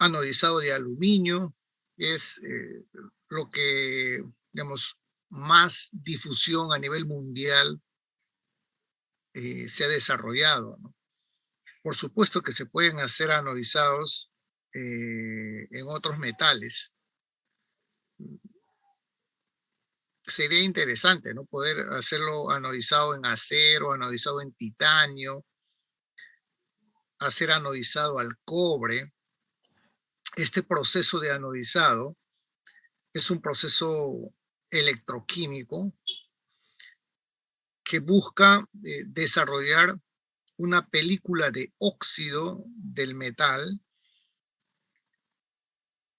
anodizado de aluminio, es lo que, digamos, más difusión a nivel mundial se ha desarrollado, ¿no? Por supuesto que se pueden hacer anodizados en otros metales. Sería interesante, ¿no? Poder hacerlo anodizado en acero, anodizado en titanio, hacer anodizado al cobre. Este proceso de anodizado es un proceso electroquímico que busca desarrollar una película de óxido del metal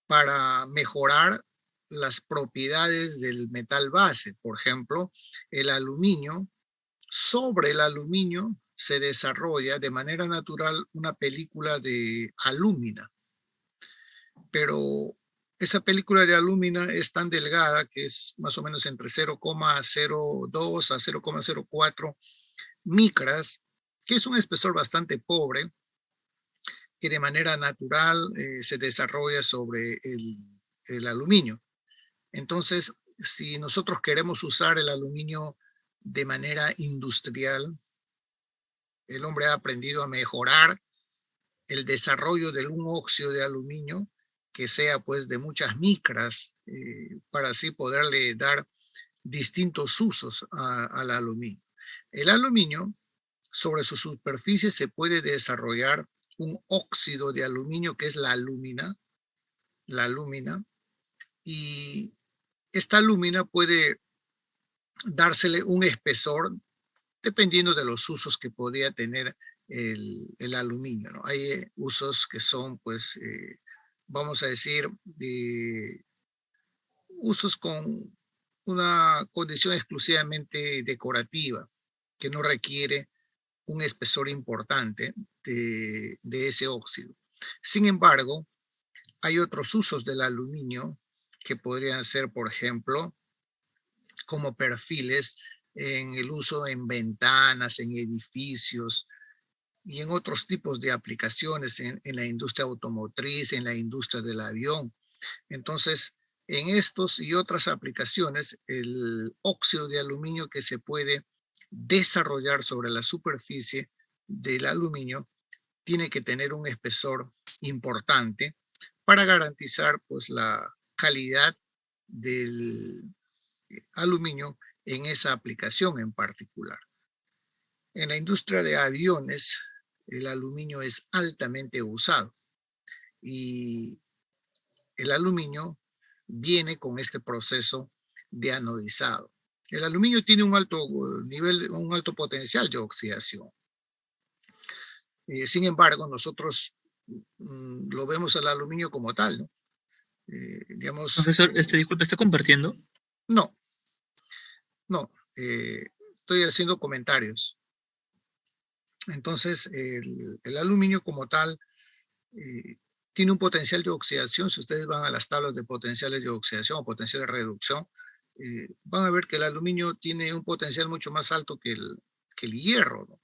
para mejorar las propiedades del metal base. Por ejemplo, el aluminio. Sobre el aluminio se desarrolla de manera natural una película de alúmina, pero esa película de alúmina es tan delgada que es más o menos entre 0,02 a 0,04 micras, que es un espesor bastante pobre, que de manera natural se desarrolla sobre el aluminio. Entonces, si nosotros queremos usar el aluminio de manera industrial, el hombre ha aprendido a mejorar el desarrollo de un óxido de aluminio que sea pues de muchas micras para así poderle dar distintos usos al aluminio. El aluminio, sobre su superficie se puede desarrollar un óxido de aluminio que es la alúmina, y esta alúmina puede dársele un espesor dependiendo de los usos que podría tener el aluminio, ¿no? Hay usos que son, pues, vamos a decir, usos con una condición exclusivamente decorativa, que no requiere un espesor importante de ese óxido. Sin embargo, hay otros usos del aluminio que podrían ser, por ejemplo, como perfiles en el uso en ventanas, en edificios y en otros tipos de aplicaciones en la industria automotriz, en la industria del avión. Entonces, en estos y otras aplicaciones, el óxido de aluminio que se puede desarrollar sobre la superficie del aluminio tiene que tener un espesor importante para garantizar pues la calidad del aluminio en esa aplicación en particular. En la industria de aviones, el aluminio es altamente usado y el aluminio viene con este proceso de anodizado. El aluminio tiene un alto nivel, un alto potencial de oxidación. Sin embargo, nosotros lo vemos al aluminio como tal, ¿no? Digamos, Profesor, disculpe, ¿está compartiendo? no, no, estoy haciendo comentarios. Entonces, el aluminio como tal tiene un potencial de oxidación. Si ustedes van a las tablas de potenciales de oxidación o potencial de reducción, van a ver que el aluminio tiene un potencial mucho más alto que el hierro, ¿no?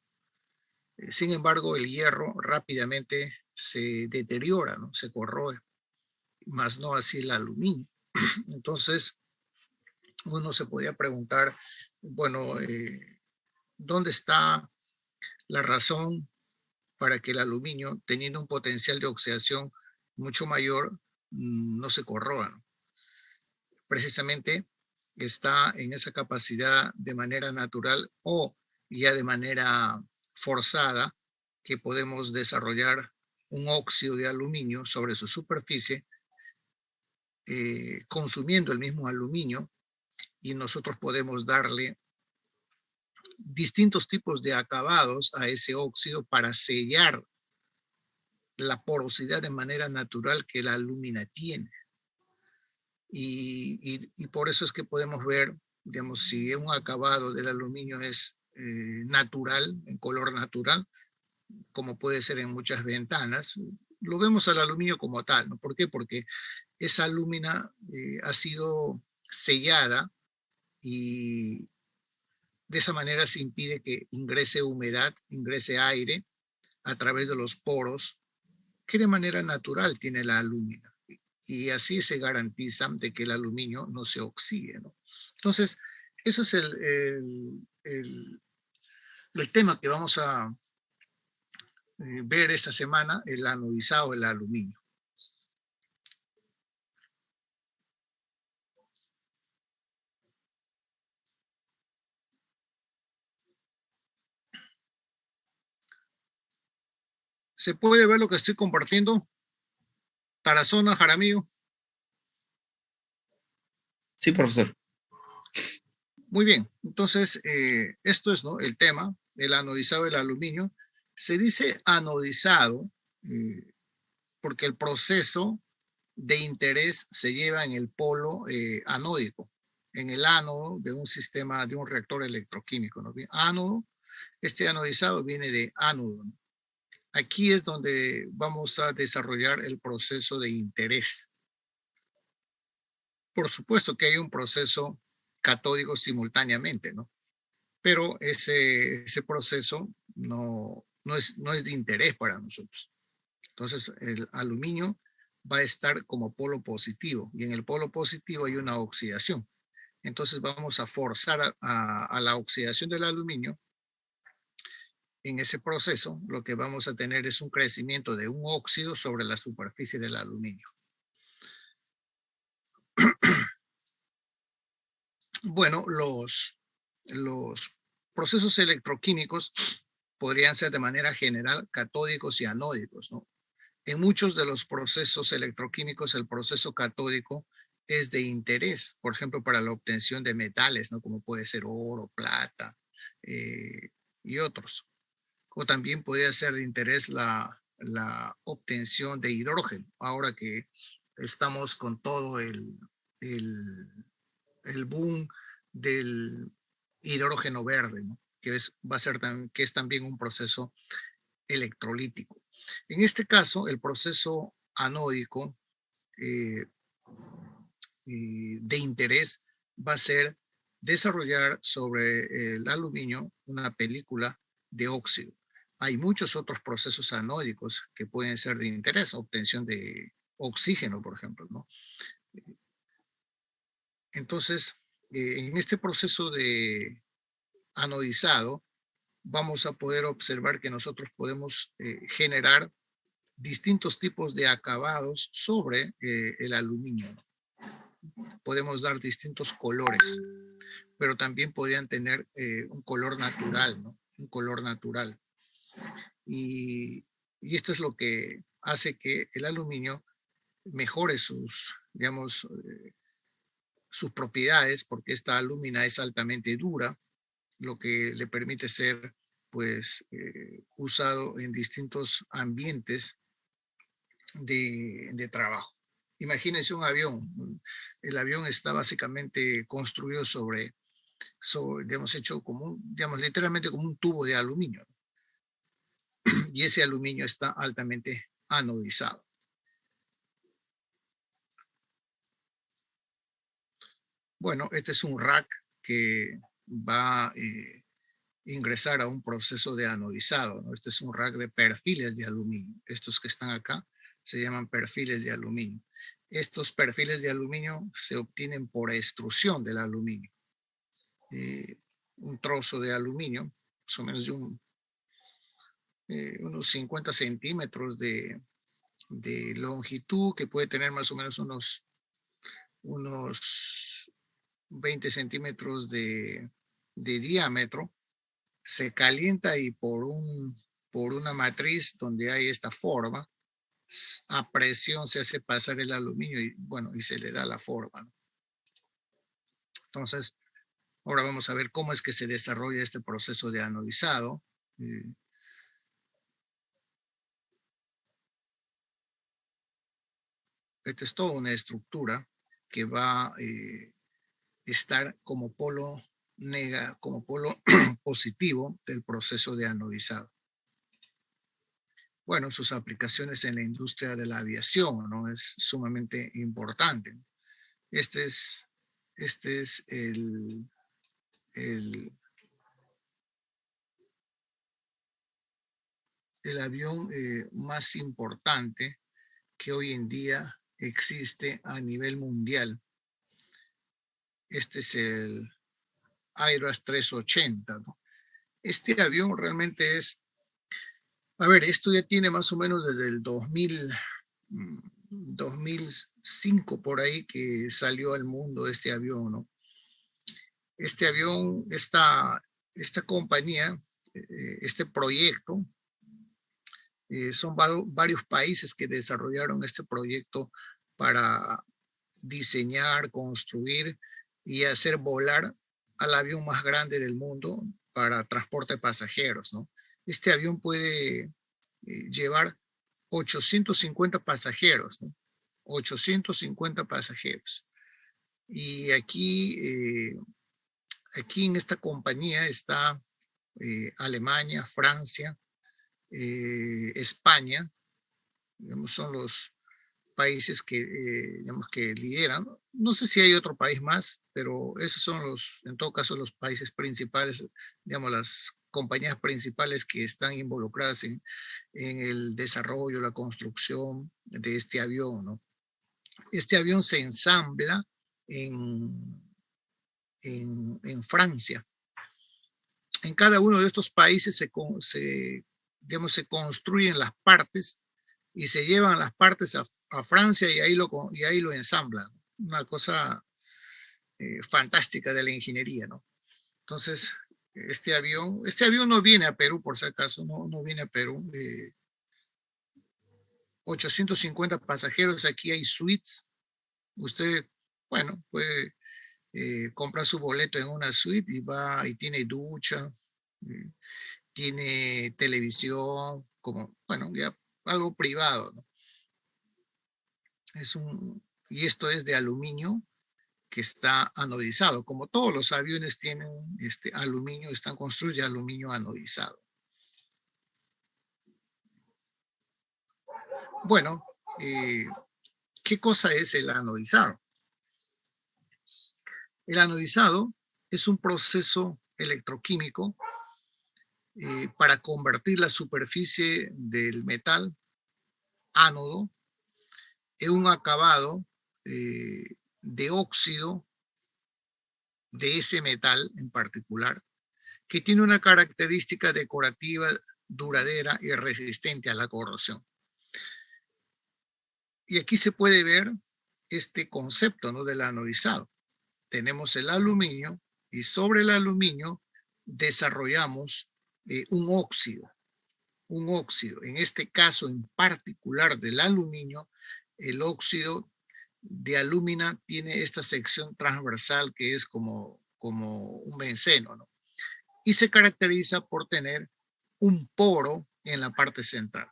Sin embargo, el hierro rápidamente se deteriora, ¿no? Se corroe, más no así el aluminio. Entonces, uno se podía preguntar, bueno, ¿dónde está la razón para que el aluminio, teniendo un potencial de oxidación mucho mayor, no se corroa, ¿no? Precisamente está en esa capacidad de manera natural o ya de manera forzada que podemos desarrollar un óxido de aluminio sobre su superficie, consumiendo el mismo aluminio, y nosotros podemos darle distintos tipos de acabados a ese óxido para sellar la porosidad de manera natural que la alúmina tiene. Y por eso es que podemos ver, digamos, si un acabado del aluminio es natural, en color natural, como puede ser en muchas ventanas, lo vemos al aluminio como tal, ¿no? ¿Por qué? Porque esa alúmina ha sido sellada y de esa manera se impide que ingrese humedad, ingrese aire a través de los poros que de manera natural tiene la alúmina. Y así se garantiza de que el aluminio no se oxide, ¿no? Entonces, eso es el tema que vamos a ver esta semana, el anodizado del aluminio. ¿Se puede ver lo que estoy compartiendo? Tarazona, Jaramillo. Sí, profesor. Muy bien, entonces esto es, ¿no?, el tema, el anodizado del aluminio. Se dice anodizado porque el proceso de interés se lleva en el polo anódico, en el ánodo de un sistema, de un reactor electroquímico, ¿no? Ánodo, este anodizado viene de ánodo, ¿no? Aquí es donde vamos a desarrollar el proceso de interés. Por supuesto que hay un proceso catódico simultáneamente, ¿no? Pero ese proceso no es de interés para nosotros. Entonces, el aluminio va a estar como polo positivo y en el polo positivo hay una oxidación. Entonces, vamos a forzar a la oxidación del aluminio. En ese proceso, lo que vamos a tener es un crecimiento de un óxido sobre la superficie del aluminio. Bueno, los procesos electroquímicos podrían ser de manera general catódicos y anódicos, ¿no? En muchos de los procesos electroquímicos, el proceso catódico es de interés, por ejemplo, para la obtención de metales, ¿no? Como puede ser oro, plata y otros. O también podría ser de interés la obtención de hidrógeno, ahora que estamos con todo el boom del hidrógeno verde, ¿no? Que es también un proceso electrolítico. En este caso, el proceso anódico de interés va a ser desarrollar sobre el aluminio una película de óxido. Hay muchos otros procesos anódicos que pueden ser de interés, obtención de oxígeno, por ejemplo, ¿no? Entonces, en este proceso de anodizado, vamos a poder observar que nosotros podemos generar distintos tipos de acabados sobre el aluminio. Podemos dar distintos colores, pero también podrían tener un color natural, ¿no? Un color natural. Y esto es lo que hace que el aluminio mejore sus, digamos, sus propiedades, porque esta alúmina es altamente dura, lo que le permite ser, pues, usado en distintos ambientes de trabajo. Imagínense un avión. El avión está básicamente construido digamos, hecho como, digamos, literalmente como un tubo de aluminio. Y ese aluminio está altamente anodizado. Bueno, este es un rack que va a ingresar a un proceso de anodizado, ¿no? Este es un rack de perfiles de aluminio. Estos que están acá se llaman perfiles de aluminio. Estos perfiles de aluminio se obtienen por extrusión del aluminio. Un trozo de aluminio, más o menos de unos 50 centímetros de longitud, que puede tener más o menos unos 20 centímetros de diámetro, se calienta y por una matriz donde hay esta forma, a presión se hace pasar el aluminio y bueno, y se le da la forma, ¿no? Entonces, ahora vamos a ver cómo es que se desarrolla este proceso de anodizado. Esta es toda una estructura que va a estar como polo positivo del proceso de anodizado. Bueno, sus aplicaciones en la industria de la aviación, ¿no? Es sumamente importante. Este es el el avión más importante que hoy en día existe a nivel mundial. Este es el Airbus 380, ¿no? Este avión realmente es, a ver, esto ya tiene más o menos desde el 2005 por ahí que salió al mundo este avión, ¿no? Este avión, esta compañía, este proyecto, son varios países que desarrollaron este proyecto para diseñar, construir y hacer volar al avión más grande del mundo para transporte de pasajeros, ¿no? Este avión puede llevar 850 pasajeros, ¿no? 850 pasajeros. Y aquí en esta compañía está Alemania, Francia, España, digamos, son los países que, digamos, que lideran. No sé si hay otro país más, pero esos son en todo caso, los países principales, digamos, las compañías principales que están involucradas en el desarrollo, la construcción de este avión, ¿no? Este avión se ensambla en, en Francia. En cada uno de estos países digamos, se construyen las partes y se llevan las partes a Francia y ahí lo ensamblan. Una cosa fantástica de la ingeniería, ¿no? Entonces, este avión no viene a Perú, por si acaso, no viene a Perú. 850 pasajeros, aquí hay suites. Usted, bueno, puede comprar su boleto en una suite y va y tiene ducha, tiene televisión, como, bueno, ya algo privado, ¿no? Y esto es de aluminio que está anodizado. Como todos los aviones tienen este aluminio, están construidos de aluminio anodizado. Bueno, ¿qué cosa es el anodizado? El anodizado es un proceso electroquímico para convertir la superficie del metal ánodo en un acabado de óxido de ese metal en particular, que tiene una característica decorativa, duradera y resistente a la corrosión. Y aquí se puede ver este concepto, ¿no?, del anodizado. Tenemos el aluminio y sobre el aluminio desarrollamos un óxido. Un óxido. En este caso en particular del aluminio, el óxido de alúmina tiene esta sección transversal que es como un benceno, ¿no? Y se caracteriza por tener un poro en la parte central.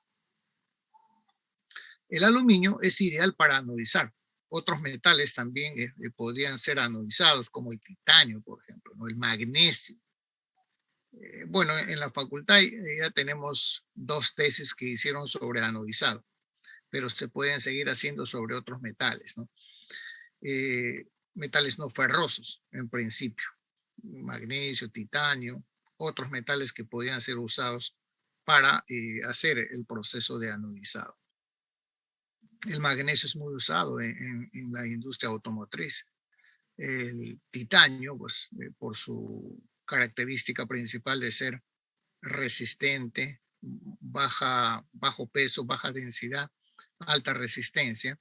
El aluminio es ideal para anodizar. Otros metales también podrían ser anodizados, como el titanio, por ejemplo, ¿no? El magnesio. Bueno, en la facultad ya tenemos 2 tesis que hicieron sobre anodizado, pero se pueden seguir haciendo sobre otros metales, ¿no? Metales no ferrosos, en principio. Magnesio, titanio, otros metales que podrían ser usados para hacer el proceso de anodizado. El magnesio es muy usado en la industria automotriz. El titanio, pues, por su característica principal de ser resistente, bajo peso, baja densidad, alta resistencia,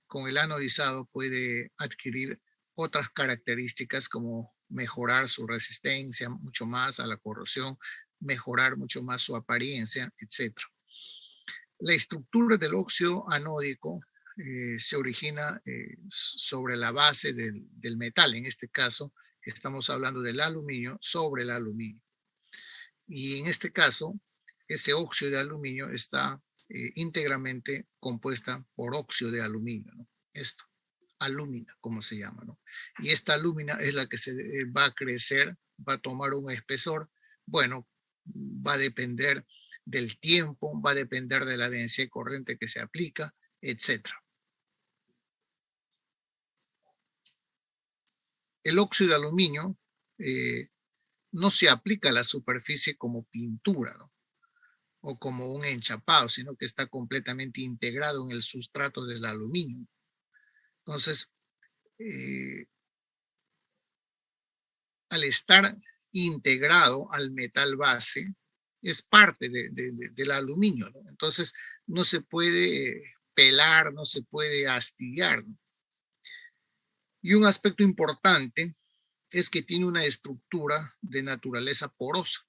con el anodizado puede adquirir otras características como mejorar su resistencia mucho más a la corrosión, mejorar mucho más su apariencia, etc. La estructura del óxido anódico se origina sobre la base del metal, en este caso estamos hablando del aluminio sobre el aluminio. Y en este caso, ese óxido de aluminio está íntegramente compuesta por óxido de aluminio, ¿no? Esto, alúmina, como se llama, ¿no? Y esta alúmina es la que se va a crecer, va a tomar un espesor. Bueno, va a depender del tiempo, va a depender de la densidad de corriente que se aplica, etc. El óxido de aluminio no se aplica a la superficie como pintura, ¿no? o como un enchapado, sino que está completamente integrado en el sustrato del aluminio. Entonces, al estar integrado al metal base, es parte del aluminio, ¿no? Entonces, no se puede pelar, no se puede astillar, ¿no? Y un aspecto importante es que tiene una estructura de naturaleza porosa,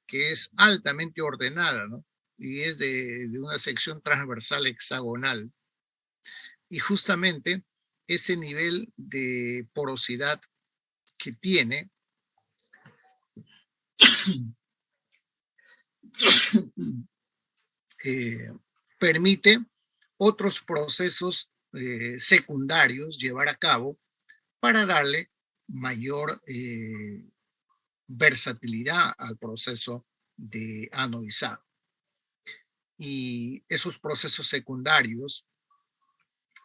que es altamente ordenada, ¿no? Y es de una sección transversal hexagonal. Y justamente ese nivel de porosidad que tiene permite otros procesos secundarios llevar a cabo para darle mayor versatilidad al proceso de anodizado. Y esos procesos secundarios,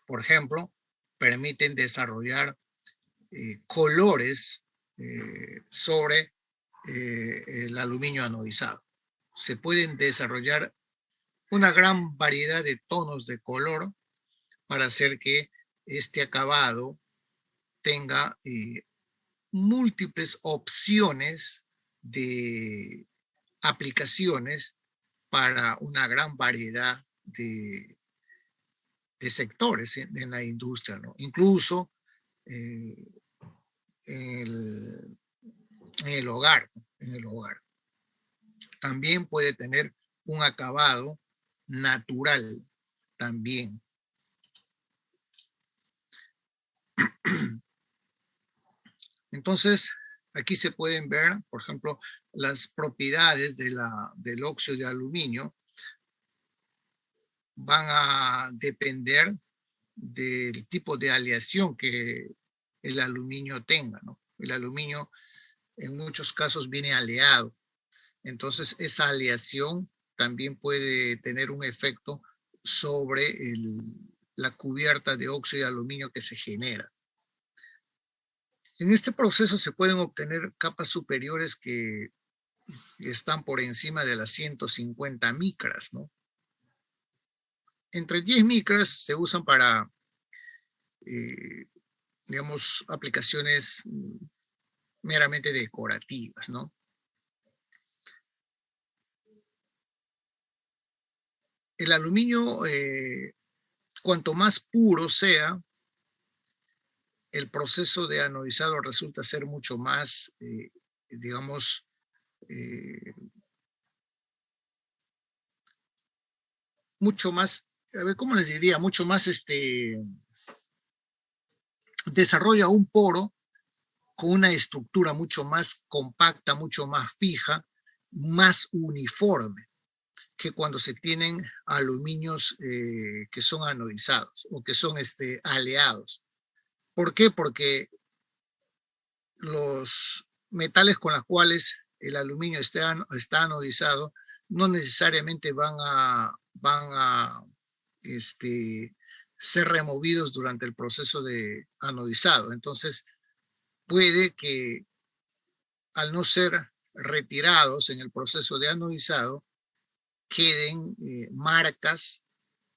por ejemplo, permiten desarrollar colores sobre el aluminio anodizado. Se pueden desarrollar una gran variedad de tonos de color para hacer que este acabado tenga múltiples opciones de aplicaciones para una gran variedad de sectores en la industria, ¿no? Incluso en el hogar, ¿no? En el hogar. También puede tener un acabado natural también. Entonces, aquí se pueden ver, por ejemplo, las propiedades del óxido de aluminio van a depender del tipo de aleación que el aluminio tenga, ¿no? El aluminio en muchos casos viene aleado. Entonces, esa aleación también puede tener un efecto sobre la cubierta de óxido de aluminio que se genera. En este proceso se pueden obtener capas superiores que están por encima de las 150 micras, ¿no? Entre 10 micras se usan para, digamos, aplicaciones meramente decorativas, ¿no? El aluminio, cuanto más puro sea, el proceso de anodizado resulta ser mucho más, digamos, mucho más, a ver, ¿cómo les diría? Mucho más, desarrolla un poro con una estructura mucho más compacta, mucho más fija, más uniforme que cuando se tienen aluminios que son anodizados o que son aleados. ¿Por qué? Porque los metales con los cuales el aluminio está anodizado no necesariamente van a ser removidos durante el proceso de anodizado. Entonces, puede que al no ser retirados en el proceso de anodizado, queden marcas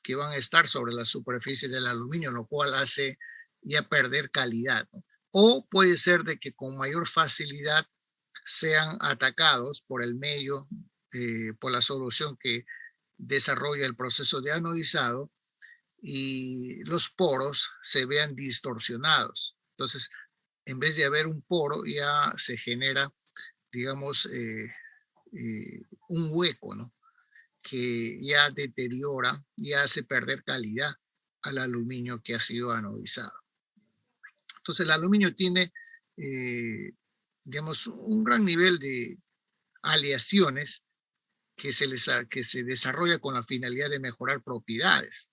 que van a estar sobre la superficie del aluminio, lo cual hace ya perder calidad, ¿no? O puede ser de que con mayor facilidad sean atacados por el medio, por la solución que desarrolla el proceso de anodizado y los poros se vean distorsionados. Entonces, en vez de haber un poro, ya se genera, digamos, un hueco, ¿no? Que ya deteriora, ya hace perder calidad al aluminio que ha sido anodizado. Entonces, el aluminio tiene, digamos, un gran nivel de aleaciones que se desarrolla con la finalidad de mejorar propiedades.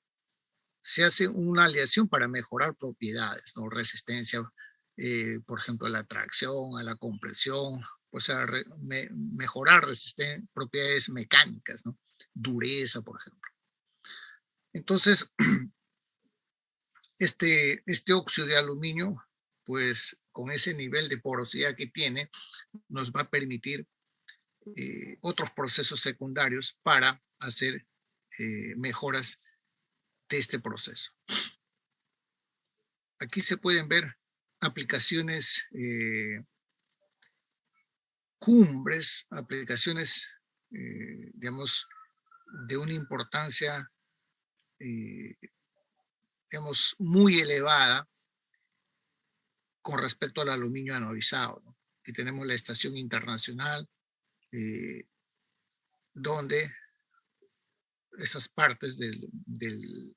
Se hace una aleación para mejorar propiedades, ¿no? Resistencia, por ejemplo, a la tracción, a la compresión, o sea, mejorar propiedades mecánicas, ¿no? Dureza, por ejemplo. Entonces, este óxido de aluminio, pues con ese nivel de porosidad que tiene, nos va a permitir otros procesos secundarios para hacer mejoras de este proceso. Aquí se pueden ver aplicaciones cumbres, aplicaciones, digamos, de una importancia, digamos, muy elevada con respecto al aluminio anodizado, ¿no? Aquí tenemos la estación internacional, donde esas partes de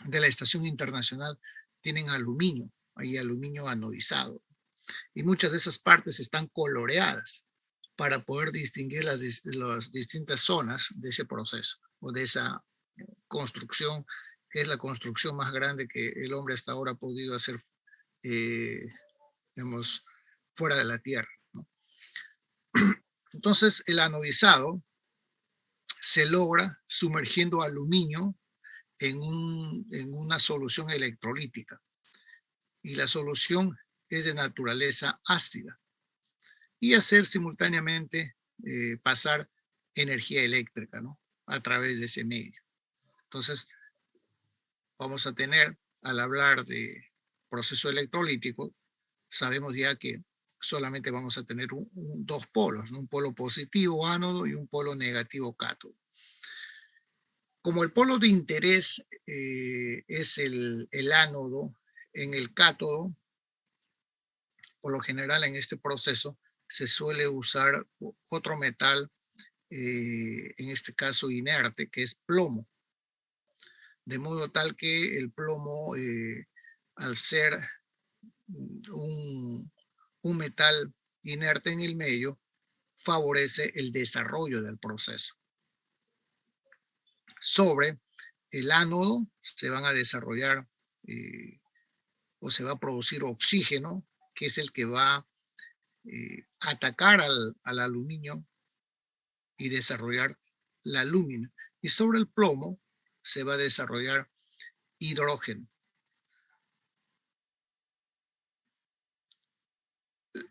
la estación internacional tienen aluminio, hay aluminio anodizado. Y muchas de esas partes están coloreadas para poder distinguir las distintas zonas de ese proceso o de esa construcción, que es la construcción más grande que el hombre hasta ahora ha podido hacer, digamos, fuera de la Tierra, ¿no? Entonces, el anodizado se logra sumergiendo aluminio en una solución electrolítica. Y la solución es de naturaleza ácida. Y hacer simultáneamente pasar energía eléctrica, ¿no? A través de ese medio. Entonces, vamos a tener, al hablar de proceso electrolítico, sabemos ya que solamente vamos a tener dos polos, ¿no? Un polo positivo ánodo y un polo negativo cátodo. Como el polo de interés es el ánodo, en el cátodo, por lo general en este proceso, se suele usar otro metal, en este caso inerte, que es plomo. De modo tal que el plomo, al ser un metal inerte en el medio, favorece el desarrollo del proceso. Sobre el ánodo se van a desarrollar o se va a producir oxígeno, que es el que va a atacar al aluminio y desarrollar la alúmina. Y sobre el plomo se va a desarrollar hidrógeno.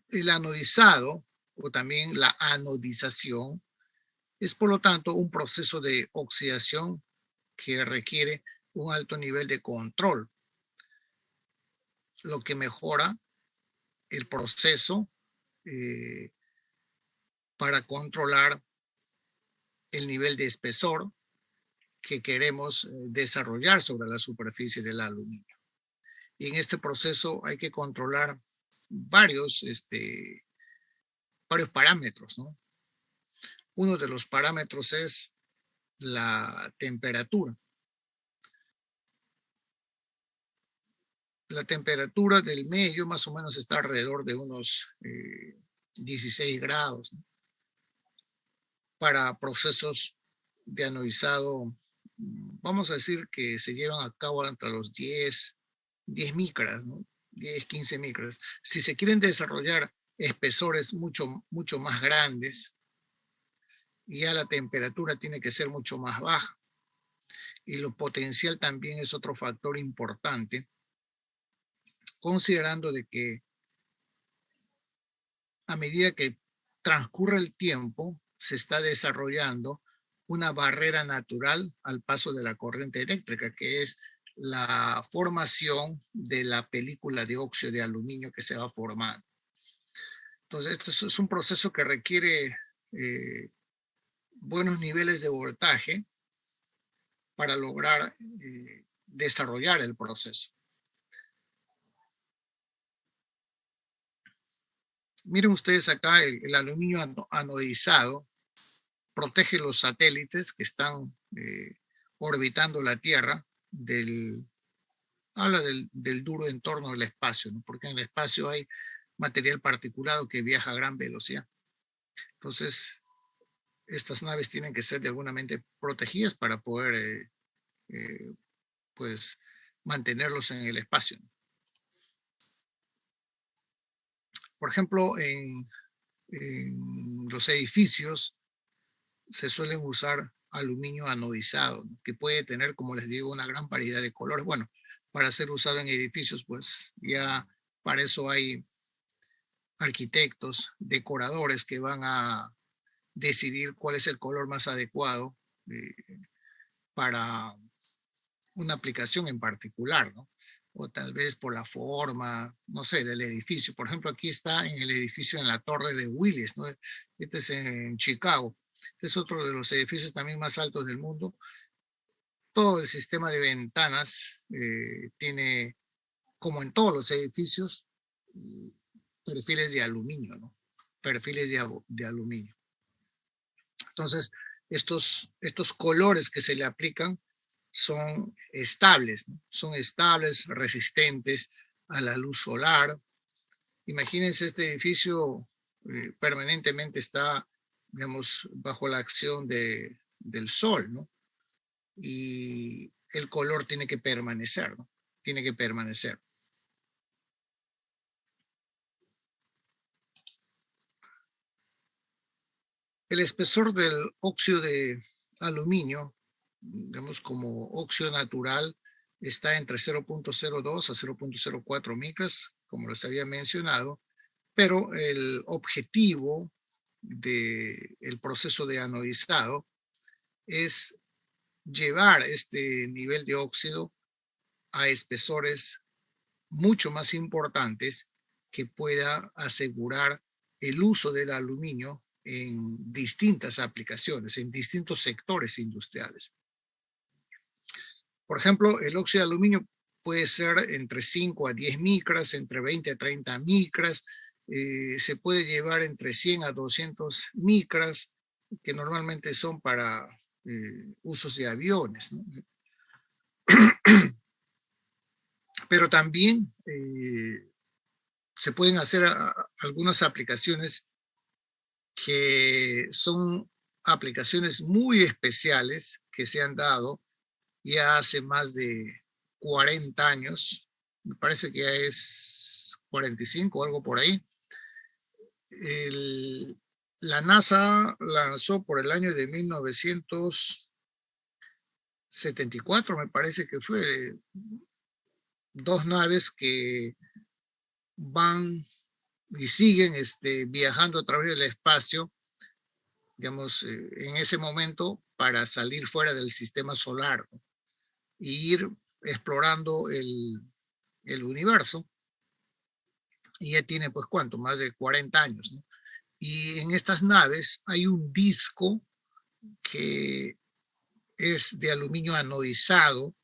El anodizado, o también la anodización, es por lo tanto un proceso de oxidación que requiere un alto nivel de control, lo que mejora el proceso para controlar el nivel de espesor que queremos desarrollar sobre la superficie del aluminio. Y en este proceso hay que controlar varios parámetros, ¿no? Uno de los parámetros es la temperatura. La temperatura del medio más o menos está alrededor de unos 16 grados, ¿no? Para procesos de anodizado, vamos a decir que se llevan a cabo entre los 10 micras, ¿no? 10, 15 micras. Si se quieren desarrollar espesores mucho más grandes, ya la temperatura tiene que ser mucho más baja. Y lo potencial también es otro factor importante, considerando de que a medida que transcurre el tiempo, se está desarrollando una barrera natural al paso de la corriente eléctrica, que es la formación de la película de óxido de aluminio que se va formando. Entonces, esto es un proceso que requiere buenos niveles de voltaje para lograr desarrollar el proceso. Miren ustedes acá el aluminio anodizado protege los satélites que están orbitando la Tierra habla del duro entorno del espacio, ¿no? Porque en el espacio hay material particulado que viaja a gran velocidad. Entonces, estas naves tienen que ser de alguna manera protegidas para poder pues mantenerlos en el espacio. Por ejemplo, en los edificios se suelen usar aluminio anodizado, ¿no? Que puede tener, como les digo, una gran variedad de colores. Bueno, para ser usado en edificios, pues ya para eso hay arquitectos, decoradores que van a decidir cuál es el color más adecuado para una aplicación en particular, ¿no? O tal vez por la forma, no sé, del edificio. Por ejemplo, aquí está en el edificio en la Torre de Willis, ¿no? Este es en Chicago. Este es otro de los edificios también más altos del mundo. Todo el sistema de ventanas tiene, como en todos los edificios, perfiles de aluminio, ¿no? Perfiles de aluminio. Entonces, estos colores que se le aplican son estables, ¿no? Son estables, resistentes a la luz solar. Imagínense, este edificio permanentemente está, digamos, bajo la acción del sol, ¿no? Y el color tiene que permanecer, ¿no? Tiene que permanecer. El espesor del óxido de aluminio, digamos como óxido natural, está entre 0.02 a 0.04 micras, como les había mencionado, pero el objetivo del proceso de anodizado es llevar este nivel de óxido a espesores mucho más importantes que pueda asegurar el uso del aluminio en distintas aplicaciones, en distintos sectores industriales. Por ejemplo, el óxido de aluminio puede ser entre 5 a 10 micras, entre 20 a 30 micras, se puede llevar entre 100 a 200 micras, que normalmente son para usos de aviones, ¿no? Pero también se pueden hacer algunas aplicaciones que son aplicaciones muy especiales que se han dado ya hace más de 40 años, me parece que ya es 45 o algo por ahí. La NASA lanzó por el año de 1974, me parece que fue, dos naves que van y siguen viajando a través del espacio, digamos, en ese momento para salir fuera del sistema solar, ¿no? Y ir explorando el universo. Y ya tiene, pues, ¿cuánto? Más de 40 años, ¿no? Y en estas naves hay un disco que es de aluminio anodizado,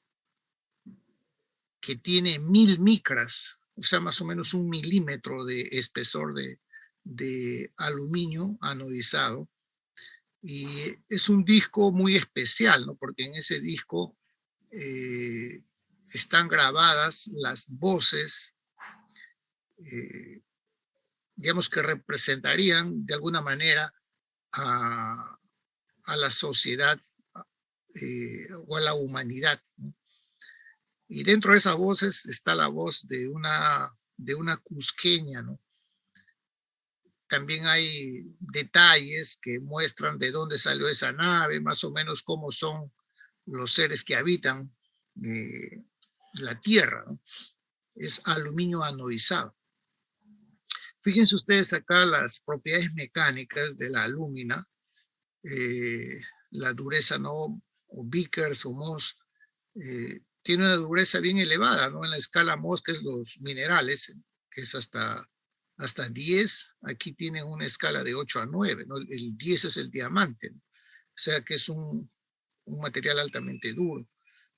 que tiene 1000 micras, o sea, más o menos 1 milímetro de espesor de aluminio anodizado. Y es un disco muy especial, ¿no? Porque en ese disco están grabadas las voces, digamos, que representarían de alguna manera a la sociedad o a la humanidad, ¿no? Y dentro de esas voces está la voz de una cusqueña, ¿no? También hay detalles que muestran de dónde salió esa nave, más o menos cómo son los seres que habitan la Tierra, ¿no? Es aluminio anodizado. Fíjense ustedes acá las propiedades mecánicas de la alúmina, la dureza, ¿no? O Vickers o Mohs, tiene una dureza bien elevada, ¿no? En la escala Mohs, que es los minerales, que es hasta 10, aquí tienen una escala de 8 a 9, ¿no? El 10 es el diamante, ¿no? O sea que es un material altamente duro.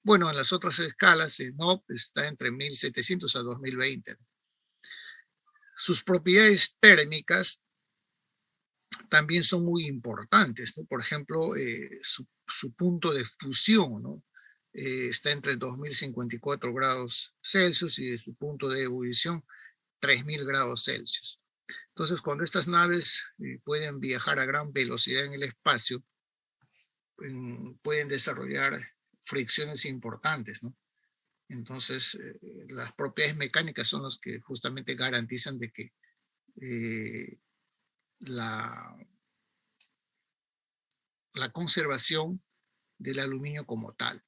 Bueno, en las otras escalas, NOP está entre 1700 a 2020. Sus propiedades térmicas también son muy importantes, ¿no? Por ejemplo, su punto de fusión, ¿no? Está entre 2054 grados Celsius y su punto de ebullición 3000 grados Celsius. Entonces, cuando estas naves pueden viajar a gran velocidad en el espacio, pueden desarrollar fricciones importantes, ¿no? Entonces, las propiedades mecánicas son las que justamente garantizan de que la conservación del aluminio como tal.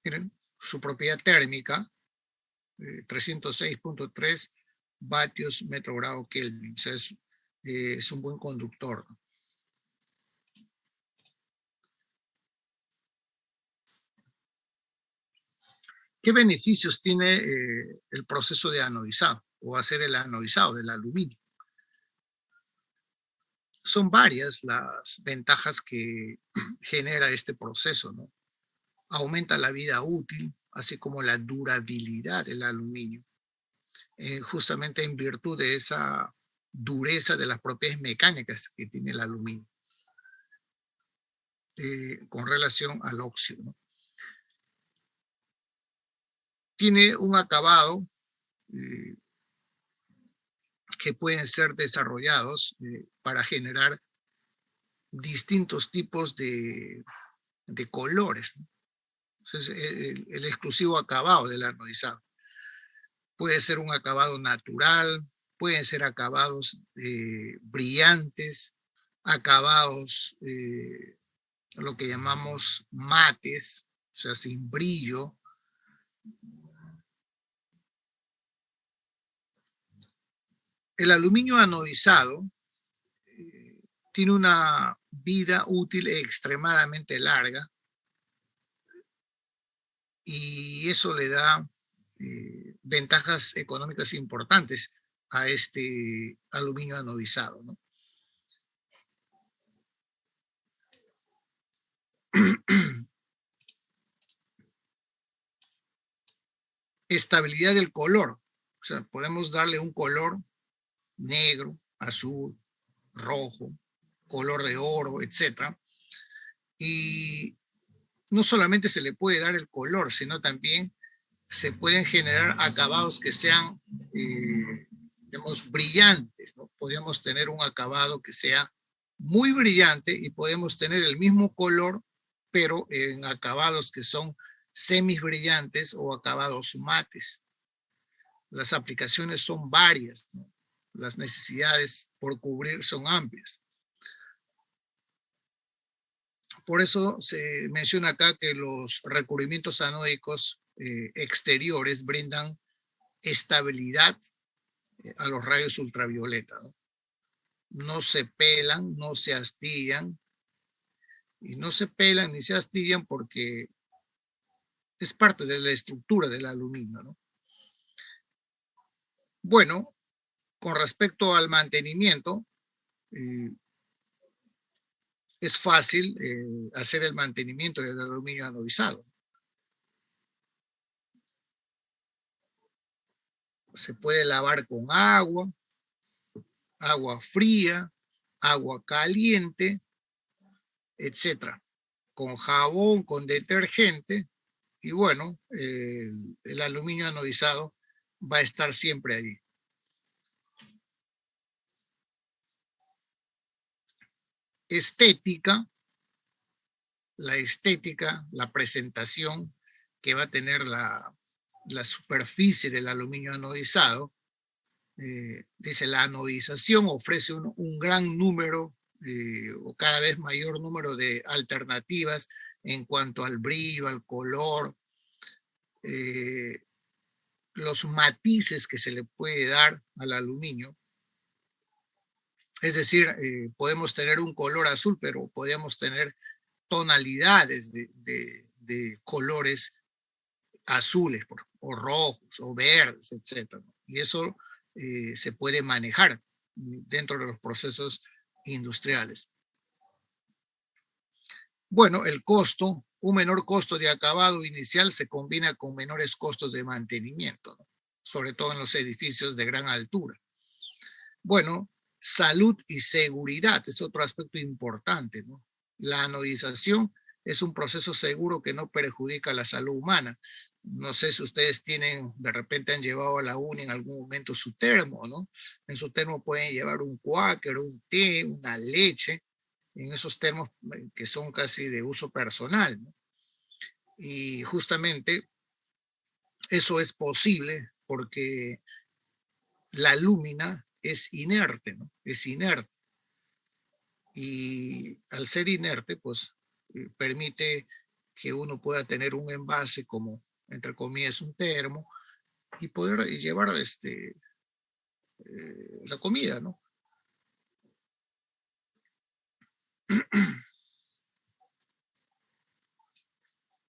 Miren, su propiedad térmica, 306.3 vatios metro grado Kelvin. O sea, es un buen conductor. ¿Qué beneficios tiene el proceso de anodizado o hacer el anodizado del aluminio? Son varias las ventajas que genera este proceso, ¿no? Aumenta la vida útil, así como la durabilidad del aluminio, justamente en virtud de esa dureza de las propiedades mecánicas que tiene el aluminio con relación al óxido, ¿no? Tiene un acabado eh, que pueden ser desarrollados para generar distintos tipos de colores, ¿no? Entonces, el exclusivo acabado del anodizado. Puede ser un acabado natural, pueden ser acabados brillantes, acabados, lo que llamamos mates, o sea, sin brillo. El aluminio anodizado tiene una vida útil extremadamente larga y eso le da ventajas económicas importantes a este aluminio anodizado, ¿no? Estabilidad del color. O sea, podemos darle un color negro, azul, rojo, color de oro, etc. Y no solamente se le puede dar el color, sino también se pueden generar acabados que sean, digamos, brillantes, ¿no? Podríamos tener un acabado que sea muy brillante y podemos tener el mismo color, pero en acabados que son semibrillantes o acabados mates. Las aplicaciones son varias, ¿no? Las necesidades por cubrir son amplias. Por eso se menciona acá que los recubrimientos anódicos exteriores brindan estabilidad a los rayos ultravioleta, ¿no? No se pelan, no se astillan, y no se pelan ni se astillan porque es parte de la estructura del aluminio, ¿no? Bueno, con respecto al mantenimiento, es fácil hacer el mantenimiento del aluminio anodizado. Se puede lavar con agua, agua fría, agua caliente, etcétera, con jabón, con detergente, y bueno, el aluminio anodizado va a estar siempre allí. Estética, la presentación que va a tener la superficie del aluminio anodizado. Dice, la anodización ofrece un gran número o cada vez mayor número de alternativas en cuanto al brillo, al color, los matices que se le puede dar al aluminio. Es decir, podemos tener un color azul, pero podríamos tener tonalidades de colores azules o rojos o verdes, etc. Y eso se puede manejar dentro de los procesos industriales. Bueno, el costo, un menor costo de acabado inicial se combina con menores costos de mantenimiento, ¿no? Sobre todo en los edificios de gran altura. Bueno, salud y seguridad es otro aspecto importante, ¿no? La anodización es un proceso seguro que no perjudica la salud humana. No sé si ustedes tienen, de repente han llevado a la uni en algún momento su termo, ¿no? En su termo pueden llevar un cuáquer, un té, una leche, en esos termos que son casi de uso personal, ¿no? Y justamente eso es posible porque la lúmina es inerte, ¿no? Es inerte. Y al ser inerte, pues permite que uno pueda tener un envase como, entre comillas, un termo y poder llevar la comida, ¿no?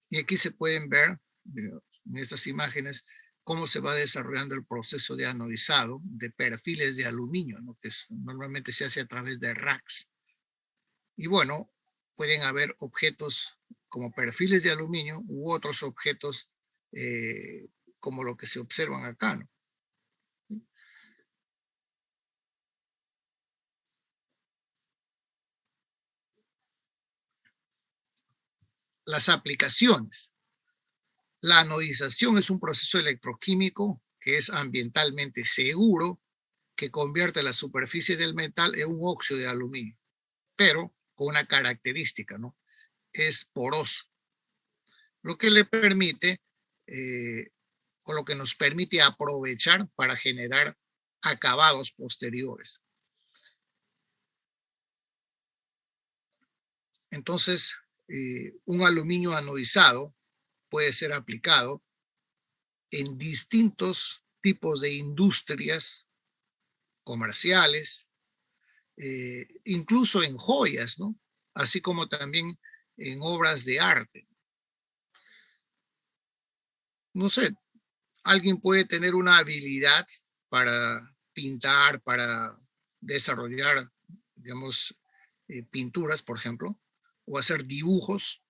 Y aquí se pueden ver en estas imágenes cómo se va desarrollando el proceso de anodizado de perfiles de aluminio, ¿no? Que normalmente se hace a través de racks. Y bueno, pueden haber objetos como perfiles de aluminio u otros objetos como lo que se observan acá, ¿no? Las aplicaciones. La anodización es un proceso electroquímico que es ambientalmente seguro, que convierte la superficie del metal en un óxido de aluminio, pero con una característica, ¿no? Es poroso, lo que le permite, o lo que nos permite aprovechar para generar acabados posteriores. Entonces, un aluminio anodizado puede ser aplicado en distintos tipos de industrias comerciales, incluso en joyas, ¿no? Así como también en obras de arte. No sé, alguien puede tener una habilidad para pintar, para desarrollar, digamos, pinturas, por ejemplo, o hacer dibujos,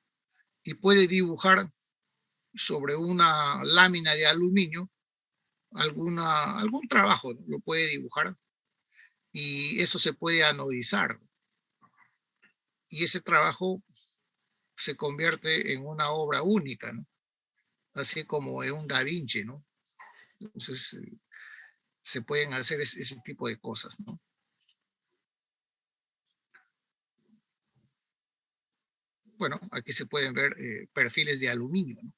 y puede dibujar sobre una lámina de aluminio algún trabajo, ¿no? Lo puede dibujar y eso se puede anodizar. Y ese trabajo se convierte en una obra única, ¿no? Así como en un Da Vinci, ¿no? Entonces, se pueden hacer ese tipo de cosas, ¿no? Bueno, aquí se pueden ver perfiles de aluminio, ¿no?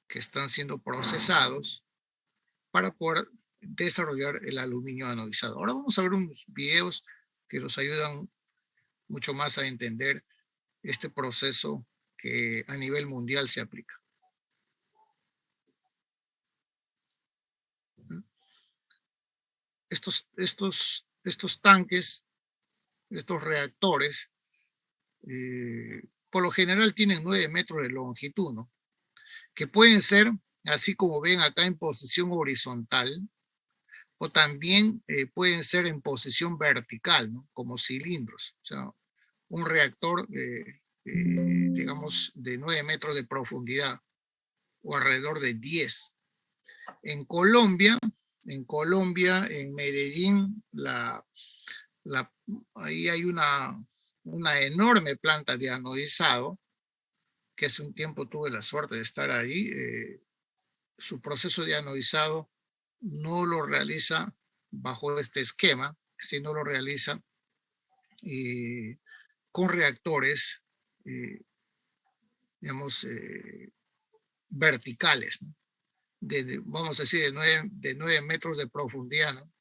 Que están siendo procesados para poder desarrollar el aluminio anodizado. Ahora vamos a ver unos videos que nos ayudan mucho más a entender este proceso que a nivel mundial se aplica. Estos tanques, estos reactores, por lo general tienen 9 metros de longitud, ¿no? Que pueden ser, así como ven acá, en posición horizontal, o también pueden ser en posición vertical, ¿no? Como cilindros. O sea, un reactor, digamos, de 9 metros de profundidad o alrededor de 10. En Colombia, en Medellín, ahí hay una enorme planta de anodizado, que hace un tiempo tuve la suerte de estar ahí. Su proceso de anodizado no lo realiza bajo este esquema, sino lo realiza con reactores, digamos, verticales, ¿no? Vamos a decir, de 9 metros de profundidad, ¿no?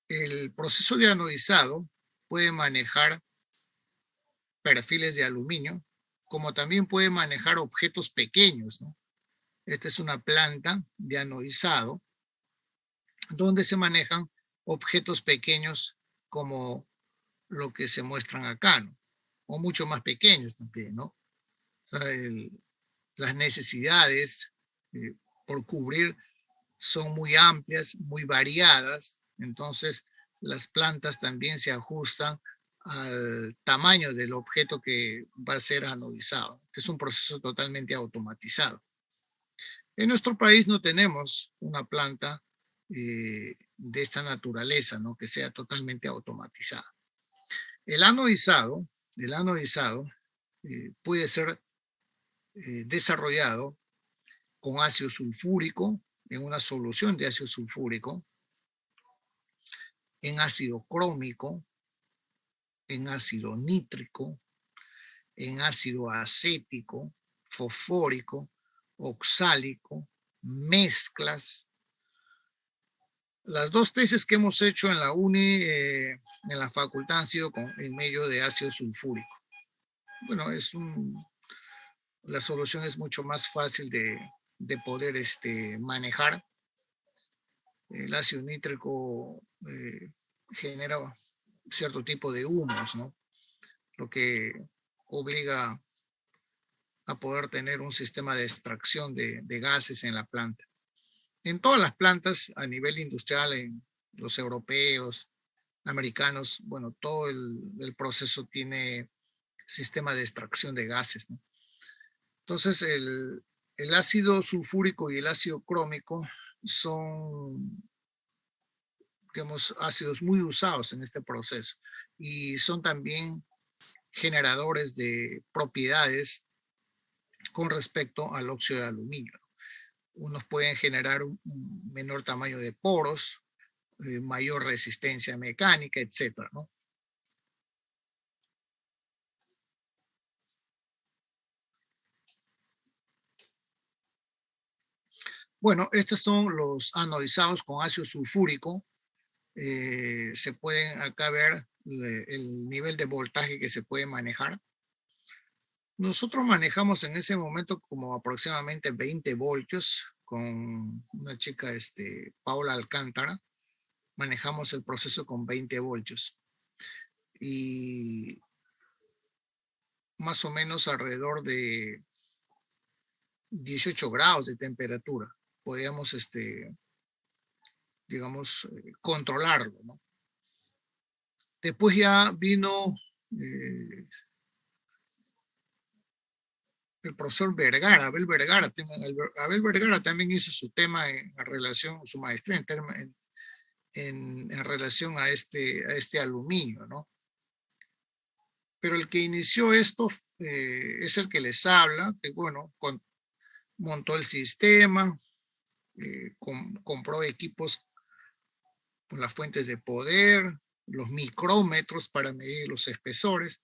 El proceso de anodizado puede manejar perfiles de aluminio, como también puede manejar objetos pequeños, ¿no? Esta es una planta de anodizado donde se manejan objetos pequeños como lo que se muestran acá, ¿no? O mucho más pequeños también, ¿no? O sea, las necesidades por cubrir son muy amplias, muy variadas, entonces las plantas también se ajustan al tamaño del objeto que va a ser anodizado. Es un proceso totalmente automatizado. En nuestro país no tenemos una planta de esta naturaleza, ¿no? Que sea totalmente automatizada. El anodizado, puede ser desarrollado con ácido sulfúrico, en una solución de ácido sulfúrico, en ácido crómico, en ácido nítrico, en ácido acético, fosfórico, oxálico, mezclas. Las dos tesis que hemos hecho en la uni, en la facultad, han sido en medio de ácido sulfúrico. Bueno, la solución es mucho más fácil de poder manejar. El ácido nítrico genera cierto tipo de humos, ¿no? Lo que obliga a poder tener un sistema de extracción de gases en la planta. En todas las plantas a nivel industrial, en los europeos, americanos, bueno, todo el proceso tiene sistema de extracción de gases, ¿no? Entonces, el ácido sulfúrico y el ácido crómico son, digamos, ácidos muy usados en este proceso y son también generadores de propiedades con respecto al óxido de aluminio. Unos pueden generar un menor tamaño de poros, mayor resistencia mecánica, etcétera, ¿no? Bueno, estos son los anodizados con ácido sulfúrico. Se pueden acá ver el nivel de voltaje que se puede manejar. Nosotros manejamos en ese momento como aproximadamente 20 voltios con una chica, Paula Alcántara. Manejamos el proceso con 20 voltios. Y más o menos alrededor de 18 grados de temperatura. Podíamos, digamos, controlarlo, ¿no? Después ya vino el profesor Vergara, Abel Vergara. Abel Vergara también hizo su tema en relación, su maestría en relación a este aluminio, ¿no? Pero el que inició esto es el que les habla, que bueno, montó el sistema, compró equipos con las fuentes de poder, los micrómetros para medir los espesores,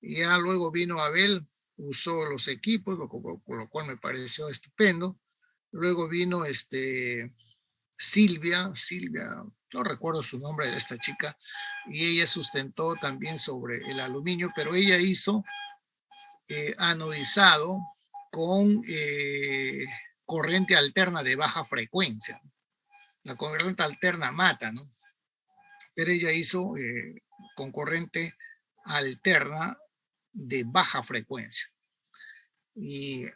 y ya luego vino Abel, usó los equipos, con lo cual me pareció estupendo. Luego vino Silvia, no recuerdo su nombre de esta chica, y ella sustentó también sobre el aluminio, pero ella hizo anodizado con corriente alterna de baja frecuencia. La corriente alterna mata, ¿no? Pero ella hizo con corriente alterna de baja frecuencia. Y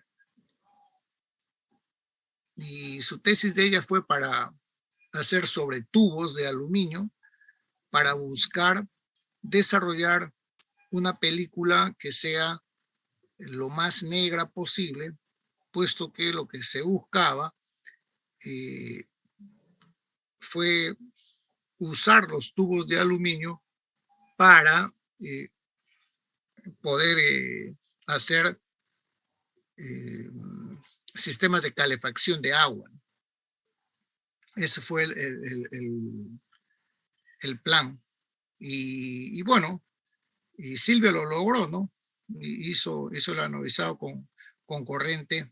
su tesis de ella fue para hacer sobre tubos de aluminio para buscar desarrollar una película que sea lo más negra posible, puesto que lo que se buscaba fue usar los tubos de aluminio para poder hacer sistemas de calefacción de agua. Ese fue el plan. Y bueno, y Silvia lo logró, ¿no? Hizo el anodizado con corriente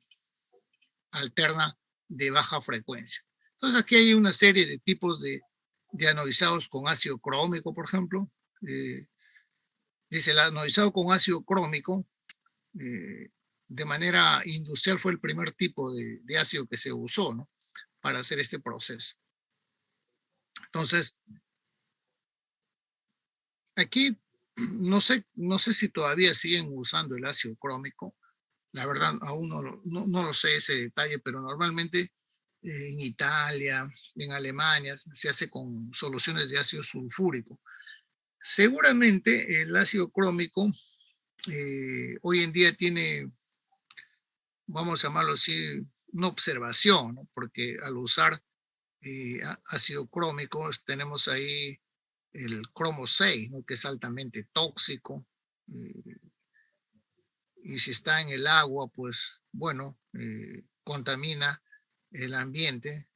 alterna de baja frecuencia. Entonces aquí hay una serie de tipos de anodizados con ácido crómico, por ejemplo. Dice, el anodizado con ácido crómico de manera industrial fue el primer tipo de ácido que se usó, ¿no? Para hacer este proceso. Entonces, aquí no sé si todavía siguen usando el ácido crómico. La verdad, aún no lo sé ese detalle, pero normalmente en Italia, en Alemania, se hace con soluciones de ácido sulfúrico. Seguramente el ácido crómico hoy en día tiene, vamos a llamarlo así, una observación, ¿no? Porque al usar ácido crómico tenemos ahí el cromo 6, ¿no? Que es altamente tóxico. Y si está en el agua, pues bueno, contamina el ambiente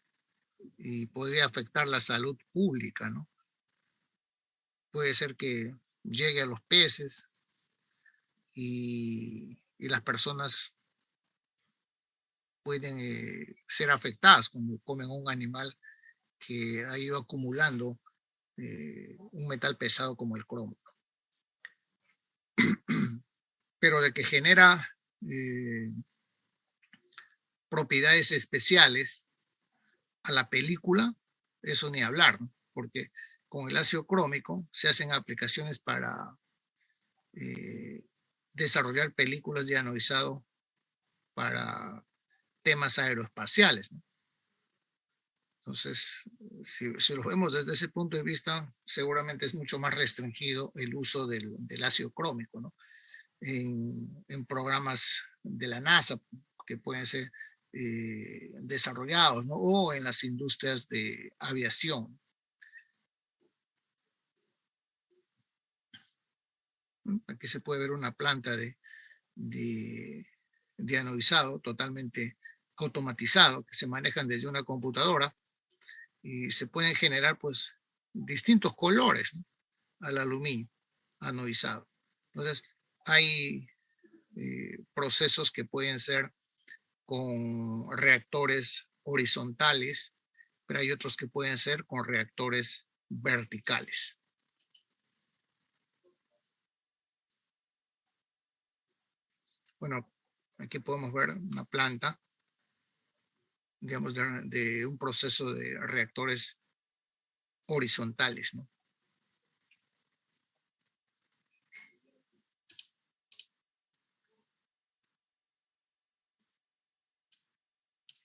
y podría afectar la salud pública, ¿no? Puede ser que llegue a los peces y las personas pueden ser afectadas cuando comen un animal que ha ido acumulando un metal pesado como el cromo. Pero de que genera eh, propiedades especiales a la película, eso ni hablar, ¿no? Porque con el ácido crómico se hacen aplicaciones para eh, desarrollar películas de ionoizado para temas aeroespaciales, ¿no? Entonces, si lo vemos desde ese punto de vista, seguramente es mucho más restringido el uso del ácido crómico, ¿no? En programas de la NASA que pueden ser desarrollados, ¿no? O en las industrias de aviación. Aquí se puede ver una planta de, de anodizado totalmente automatizado que se manejan desde una computadora y se pueden generar pues distintos colores, ¿no? Al aluminio anodizado. Entonces, hay procesos que pueden ser con reactores horizontales, pero hay otros que pueden ser con reactores verticales. Bueno, aquí podemos ver una planta, digamos, de un proceso de reactores horizontales, ¿no?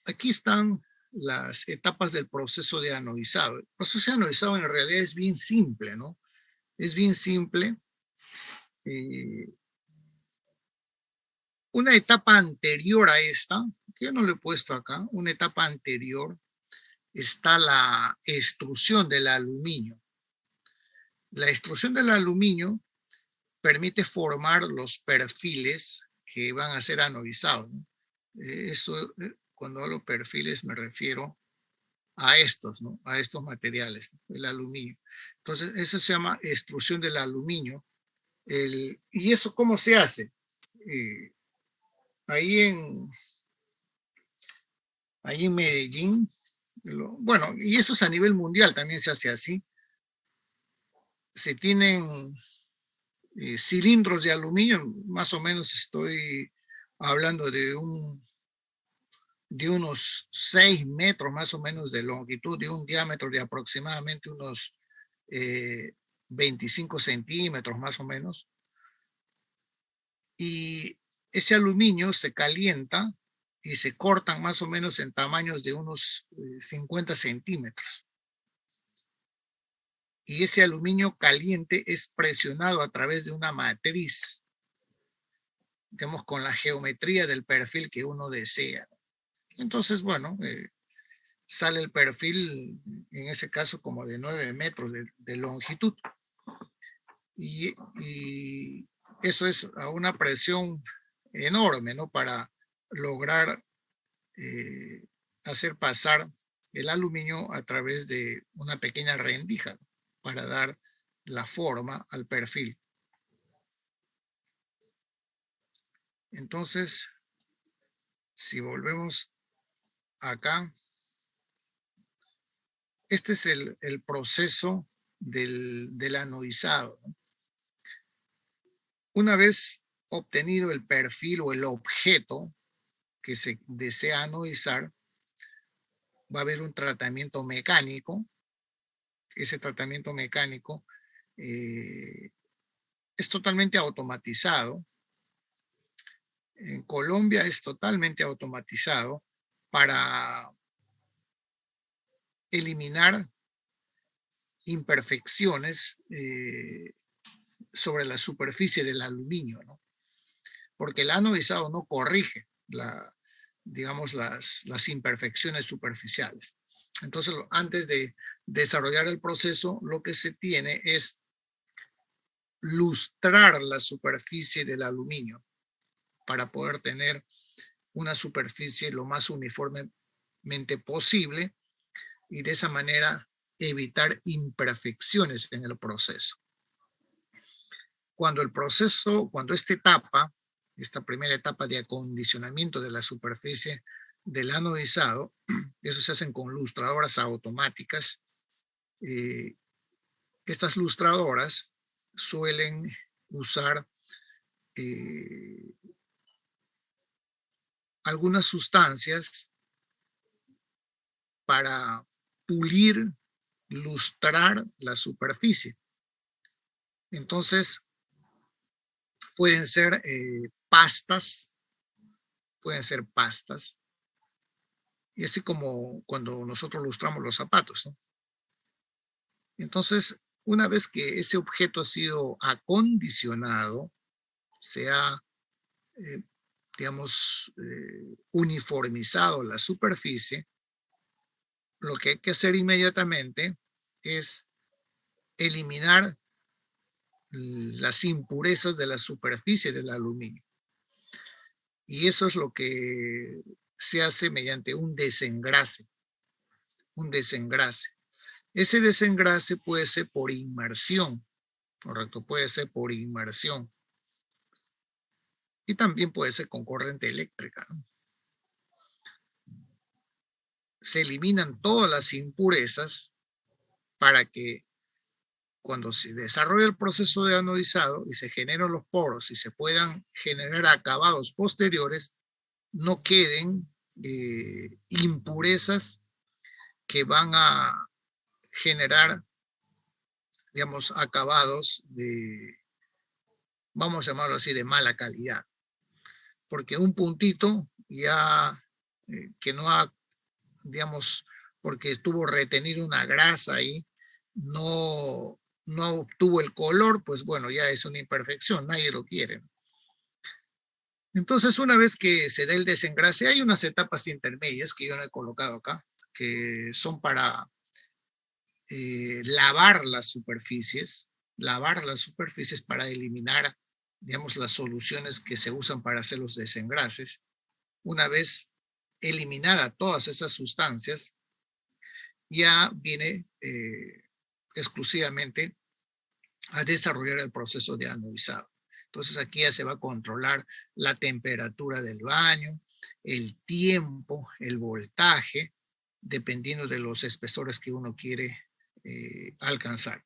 Aquí están las etapas del proceso de anodizado. El proceso de anodizado en realidad es bien simple, ¿no? Es bien simple. Una etapa anterior a esta, que yo no lo he puesto acá, una etapa anterior está la extrusión del aluminio. La extrusión del aluminio permite formar los perfiles que van a ser anodizados, ¿no? Cuando hablo perfiles me refiero a estos, ¿no? A estos materiales, ¿no? El aluminio. Entonces, eso se llama extrusión del aluminio. ¿Y eso cómo se hace? Eh, ahí, en, ahí en Medellín, bueno, y eso es a nivel mundial, también se hace así. Se tienen cilindros de aluminio, más o menos estoy hablando de unos 6 metros más o menos de longitud, de un diámetro de aproximadamente unos 25 centímetros más o menos. Y ese aluminio se calienta y se cortan más o menos en tamaños de unos 50 centímetros. Y ese aluminio caliente es presionado a través de una matriz, digamos, con la geometría del perfil que uno desea. Entonces, bueno, sale el perfil, en ese caso, como de 9 metros de longitud. Y eso es a una presión enorme, ¿no? Para lograr hacer pasar el aluminio a través de una pequeña rendija, ¿no? Para dar la forma al perfil. Entonces, si volvemos acá, este es el proceso del anodizado, ¿no? Una vez obtenido el perfil o el objeto que se desea anodizar, va a haber un tratamiento mecánico. Ese tratamiento mecánico es totalmente automatizado. En Colombia es totalmente automatizado para eliminar imperfecciones sobre la superficie del aluminio, ¿no? Porque el anodizado no corrige digamos, las imperfecciones superficiales. Entonces, antes de desarrollar el proceso, lo que se tiene es lustrar la superficie del aluminio para poder tener una superficie lo más uniformemente posible y de esa manera evitar imperfecciones en el proceso. Cuando esta primera etapa de acondicionamiento de la superficie del anodizado, eso se hacen con lustradoras automáticas. Estas lustradoras suelen usar algunas sustancias para pulir, lustrar la superficie. Entonces, pueden ser pastas, y así como cuando nosotros lustramos los zapatos, ¿no? Entonces, una vez que ese objeto ha sido acondicionado, se ha, eh, digamos, uniformizado la superficie, lo que hay que hacer inmediatamente es eliminar las impurezas de la superficie del aluminio. Y eso es lo que se hace mediante un desengrase. Un desengrase. Ese desengrase puede ser por inmersión, correcto, puede ser por inmersión. Y también puede ser con corriente eléctrica, ¿no? Se eliminan todas las impurezas para que cuando se desarrolle el proceso de anodizado y se generan los poros y se puedan generar acabados posteriores, no queden impurezas que van a generar, digamos, acabados de, vamos a llamarlo así, de mala calidad. Porque un puntito ya que no ha, digamos, porque estuvo retenido una grasa ahí, no obtuvo el color, pues bueno, ya es una imperfección, nadie lo quiere. Entonces, una vez que se da el desengrase, hay unas etapas intermedias que yo no he colocado acá, que son para lavar las superficies para eliminar, digamos, las soluciones que se usan para hacer los desengrases. Una vez eliminada todas esas sustancias, ya viene exclusivamente a desarrollar el proceso de anodizado. Entonces aquí ya se va a controlar la temperatura del baño, el tiempo, el voltaje, dependiendo de los espesores que uno quiere alcanzar.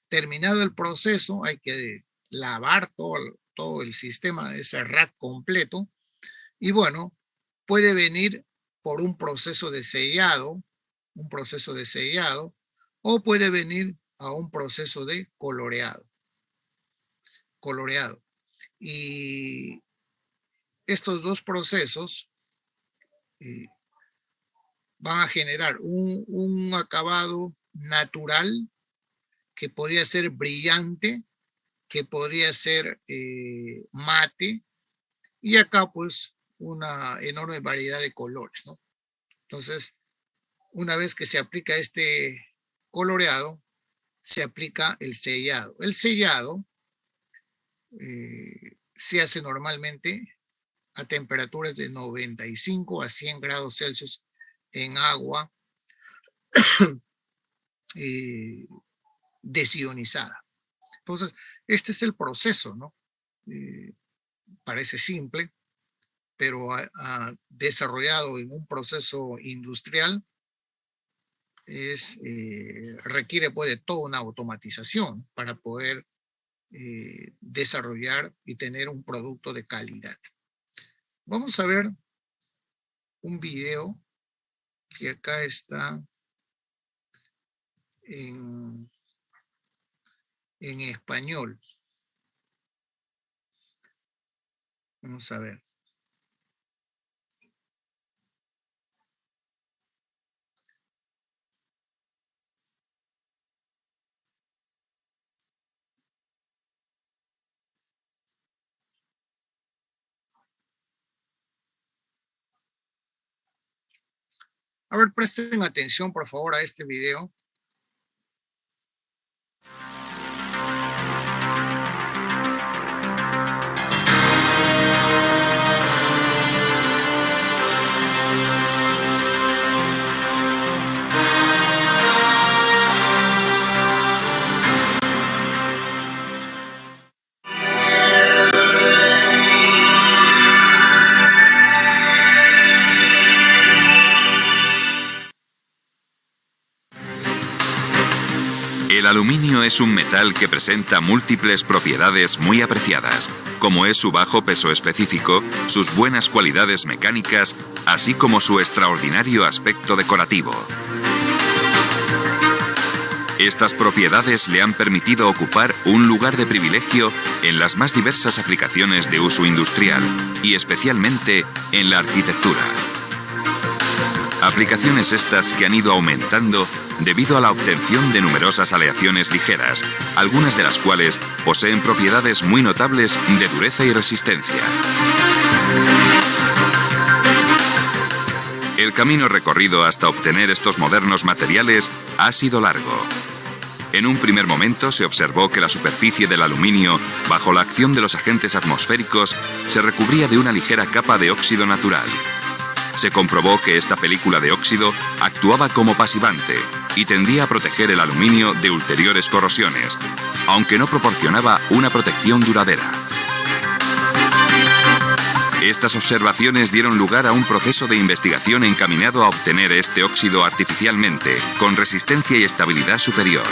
Terminado el proceso, hay que lavar todo el sistema de ese rack completo y bueno, puede venir por un proceso de sellado, o puede venir a un proceso de coloreado. Y estos dos procesos van a generar un acabado natural que podría ser brillante, que podría ser mate, y acá pues una enorme variedad de colores, ¿no? Entonces, una vez que se aplica este coloreado, se aplica el sellado. El sellado se hace normalmente a temperaturas de 95 a 100 grados Celsius en agua desionizada. Entonces, este es el proceso, ¿no? Parece simple, pero desarrollado en un proceso industrial requiere pues, de toda una automatización para poder desarrollar y tener un producto de calidad. Vamos a ver un video que acá está en español. Vamos a ver. A ver, presten atención, por favor, a este video. El aluminio es un metal que presenta múltiples propiedades muy apreciadas, como es su bajo peso específico, sus buenas cualidades mecánicas, así como su extraordinario aspecto decorativo. Estas propiedades le han permitido ocupar un lugar de privilegio en las más diversas aplicaciones de uso industrial y especialmente en la arquitectura. Aplicaciones estas que han ido aumentando debido a la obtención de numerosas aleaciones ligeras, algunas de las cuales poseen propiedades muy notables de dureza y resistencia. El camino recorrido hasta obtener estos modernos materiales ha sido largo. En un primer momento se observó que la superficie del aluminio, bajo la acción de los agentes atmosféricos, se recubría de una ligera capa de óxido natural. Se comprobó que esta película de óxido actuaba como pasivante y tendía a proteger el aluminio de ulteriores corrosiones, aunque no proporcionaba una protección duradera. Estas observaciones dieron lugar a un proceso de investigación encaminado a obtener este óxido artificialmente, con resistencia y estabilidad superior.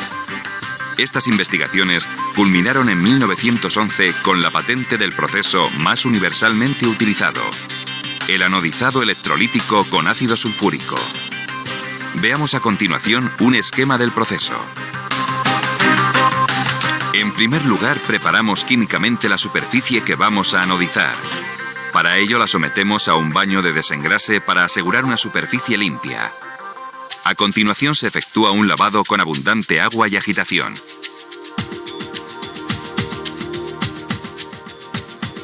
Estas investigaciones culminaron en 1911 con la patente del proceso más universalmente utilizado: el anodizado electrolítico con ácido sulfúrico. Veamos a continuación un esquema del proceso. En primer lugar, preparamos químicamente la superficie que vamos a anodizar. Para ello la sometemos a un baño de desengrase para asegurar una superficie limpia. A continuación se efectúa un lavado con abundante agua y agitación.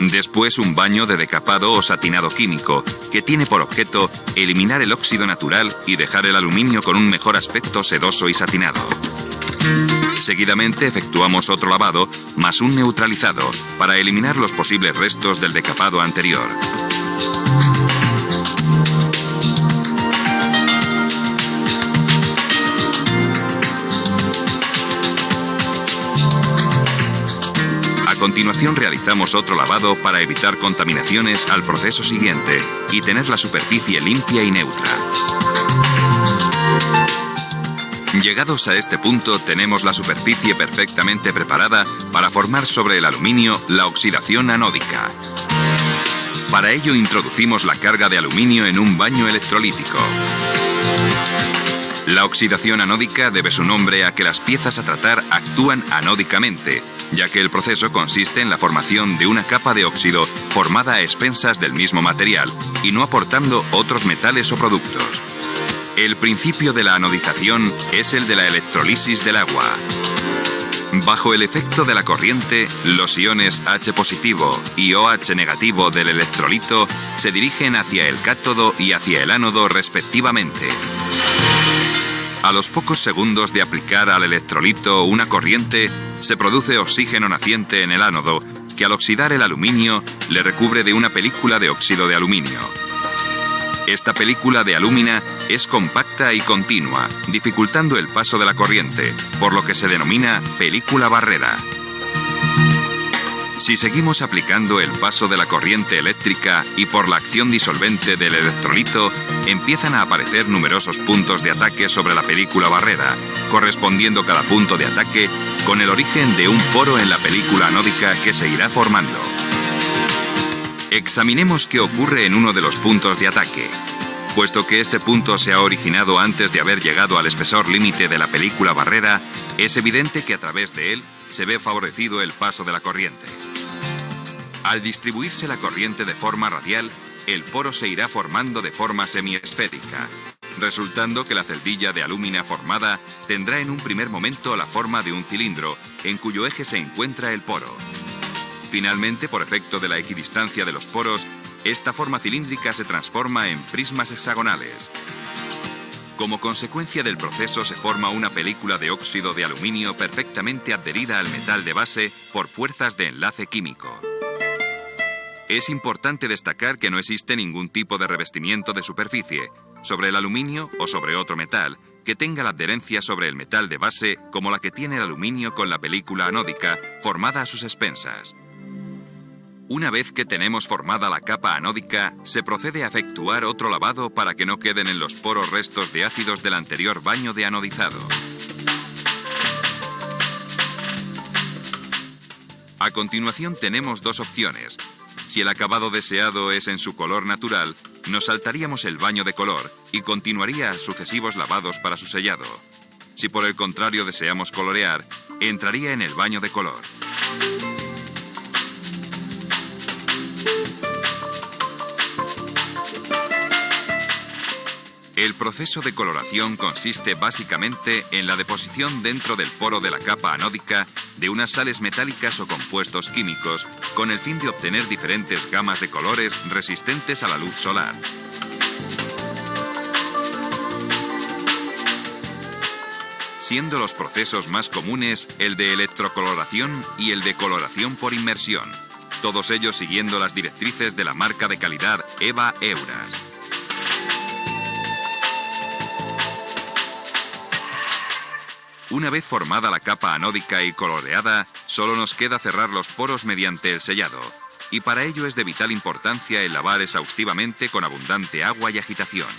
Después un baño de decapado o satinado químico, que tiene por objeto eliminar el óxido natural y dejar el aluminio con un mejor aspecto sedoso y satinado. Seguidamente efectuamos otro lavado, más un neutralizado, para eliminar los posibles restos del decapado anterior. A continuación realizamos otro lavado para evitar contaminaciones al proceso siguiente y tener la superficie limpia y neutra. Llegados a este punto, tenemos la superficie perfectamente preparada para formar sobre el aluminio la oxidación anódica. Para ello introducimos la carga de aluminio en un baño electrolítico. La oxidación anódica debe su nombre a que las piezas a tratar actúan anódicamente, ya que el proceso consiste en la formación de una capa de óxido formada a expensas del mismo material y no aportando otros metales o productos. El principio de la anodización es el de la electrolisis del agua. Bajo el efecto de la corriente, los iones H positivo y OH negativo del electrolito se dirigen hacia el cátodo y hacia el ánodo respectivamente. A los pocos segundos de aplicar al electrolito una corriente, se produce oxígeno naciente en el ánodo, que al oxidar el aluminio le recubre de una película de óxido de aluminio. Esta película de alúmina es compacta y continua, dificultando el paso de la corriente, por lo que se denomina película barrera. Si seguimos aplicando el paso de la corriente eléctrica y por la acción disolvente del electrolito, empiezan a aparecer numerosos puntos de ataque sobre la película barrera, correspondiendo cada punto de ataque con el origen de un poro en la película anódica que se irá formando. Examinemos qué ocurre en uno de los puntos de ataque. Puesto que este punto se ha originado antes de haber llegado al espesor límite de la película barrera, es evidente que a través de él se ve favorecido el paso de la corriente. Al distribuirse la corriente de forma radial, el poro se irá formando de forma semiesférica, resultando que la celdilla de alúmina formada tendrá en un primer momento la forma de un cilindro, en cuyo eje se encuentra el poro. Finalmente, por efecto de la equidistancia de los poros, esta forma cilíndrica se transforma en prismas hexagonales. Como consecuencia del proceso se forma una película de óxido de aluminio perfectamente adherida al metal de base por fuerzas de enlace químico. Es importante destacar que no existe ningún tipo de revestimiento de superficie, sobre el aluminio o sobre otro metal, que tenga la adherencia sobre el metal de base como la que tiene el aluminio con la película anódica formada a sus expensas. Una vez que tenemos formada la capa anódica, se procede a efectuar otro lavado para que no queden en los poros restos de ácidos del anterior baño de anodizado. A continuación tenemos dos opciones. Si el acabado deseado es en su color natural, nos saltaríamos el baño de color y continuaría sucesivos lavados para su sellado. Si por el contrario deseamos colorear, entraría en el baño de color. El proceso de coloración consiste básicamente en la deposición dentro del poro de la capa anódica de unas sales metálicas o compuestos químicos con el fin de obtener diferentes gamas de colores resistentes a la luz solar. Siendo los procesos más comunes el de electrocoloración y el de coloración por inmersión, todos ellos siguiendo las directrices de la marca de calidad EVA Euras. Una vez formada la capa anódica y coloreada, solo nos queda cerrar los poros mediante el sellado, y para ello es de vital importancia el lavar exhaustivamente con abundante agua y agitación.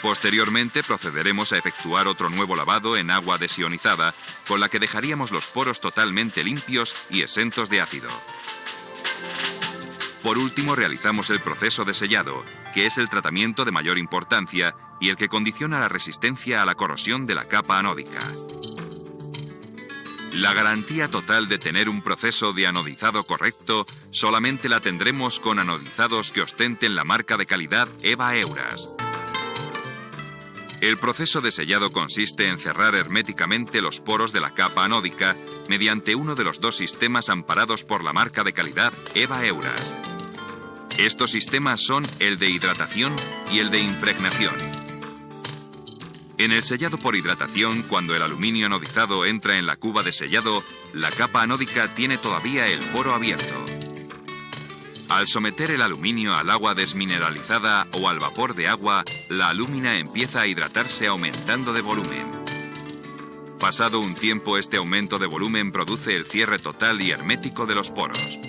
Posteriormente procederemos a efectuar otro nuevo lavado en agua desionizada, con la que dejaríamos los poros totalmente limpios y exentos de ácido. Por último, realizamos el proceso de sellado, que es el tratamiento de mayor importancia y el que condiciona la resistencia a la corrosión de la capa anódica. La garantía total de tener un proceso de anodizado correcto solamente la tendremos con anodizados que ostenten la marca de calidad EVA Euras. El proceso de sellado consiste en cerrar herméticamente los poros de la capa anódica mediante uno de los dos sistemas amparados por la marca de calidad EVA Euras. Estos sistemas son el de hidratación y el de impregnación. En el sellado por hidratación, cuando el aluminio anodizado entra en la cuba de sellado, la capa anódica tiene todavía el poro abierto. Al someter el aluminio al agua desmineralizada o al vapor de agua, la alúmina empieza a hidratarse aumentando de volumen. Pasado un tiempo, este aumento de volumen produce el cierre total y hermético de los poros.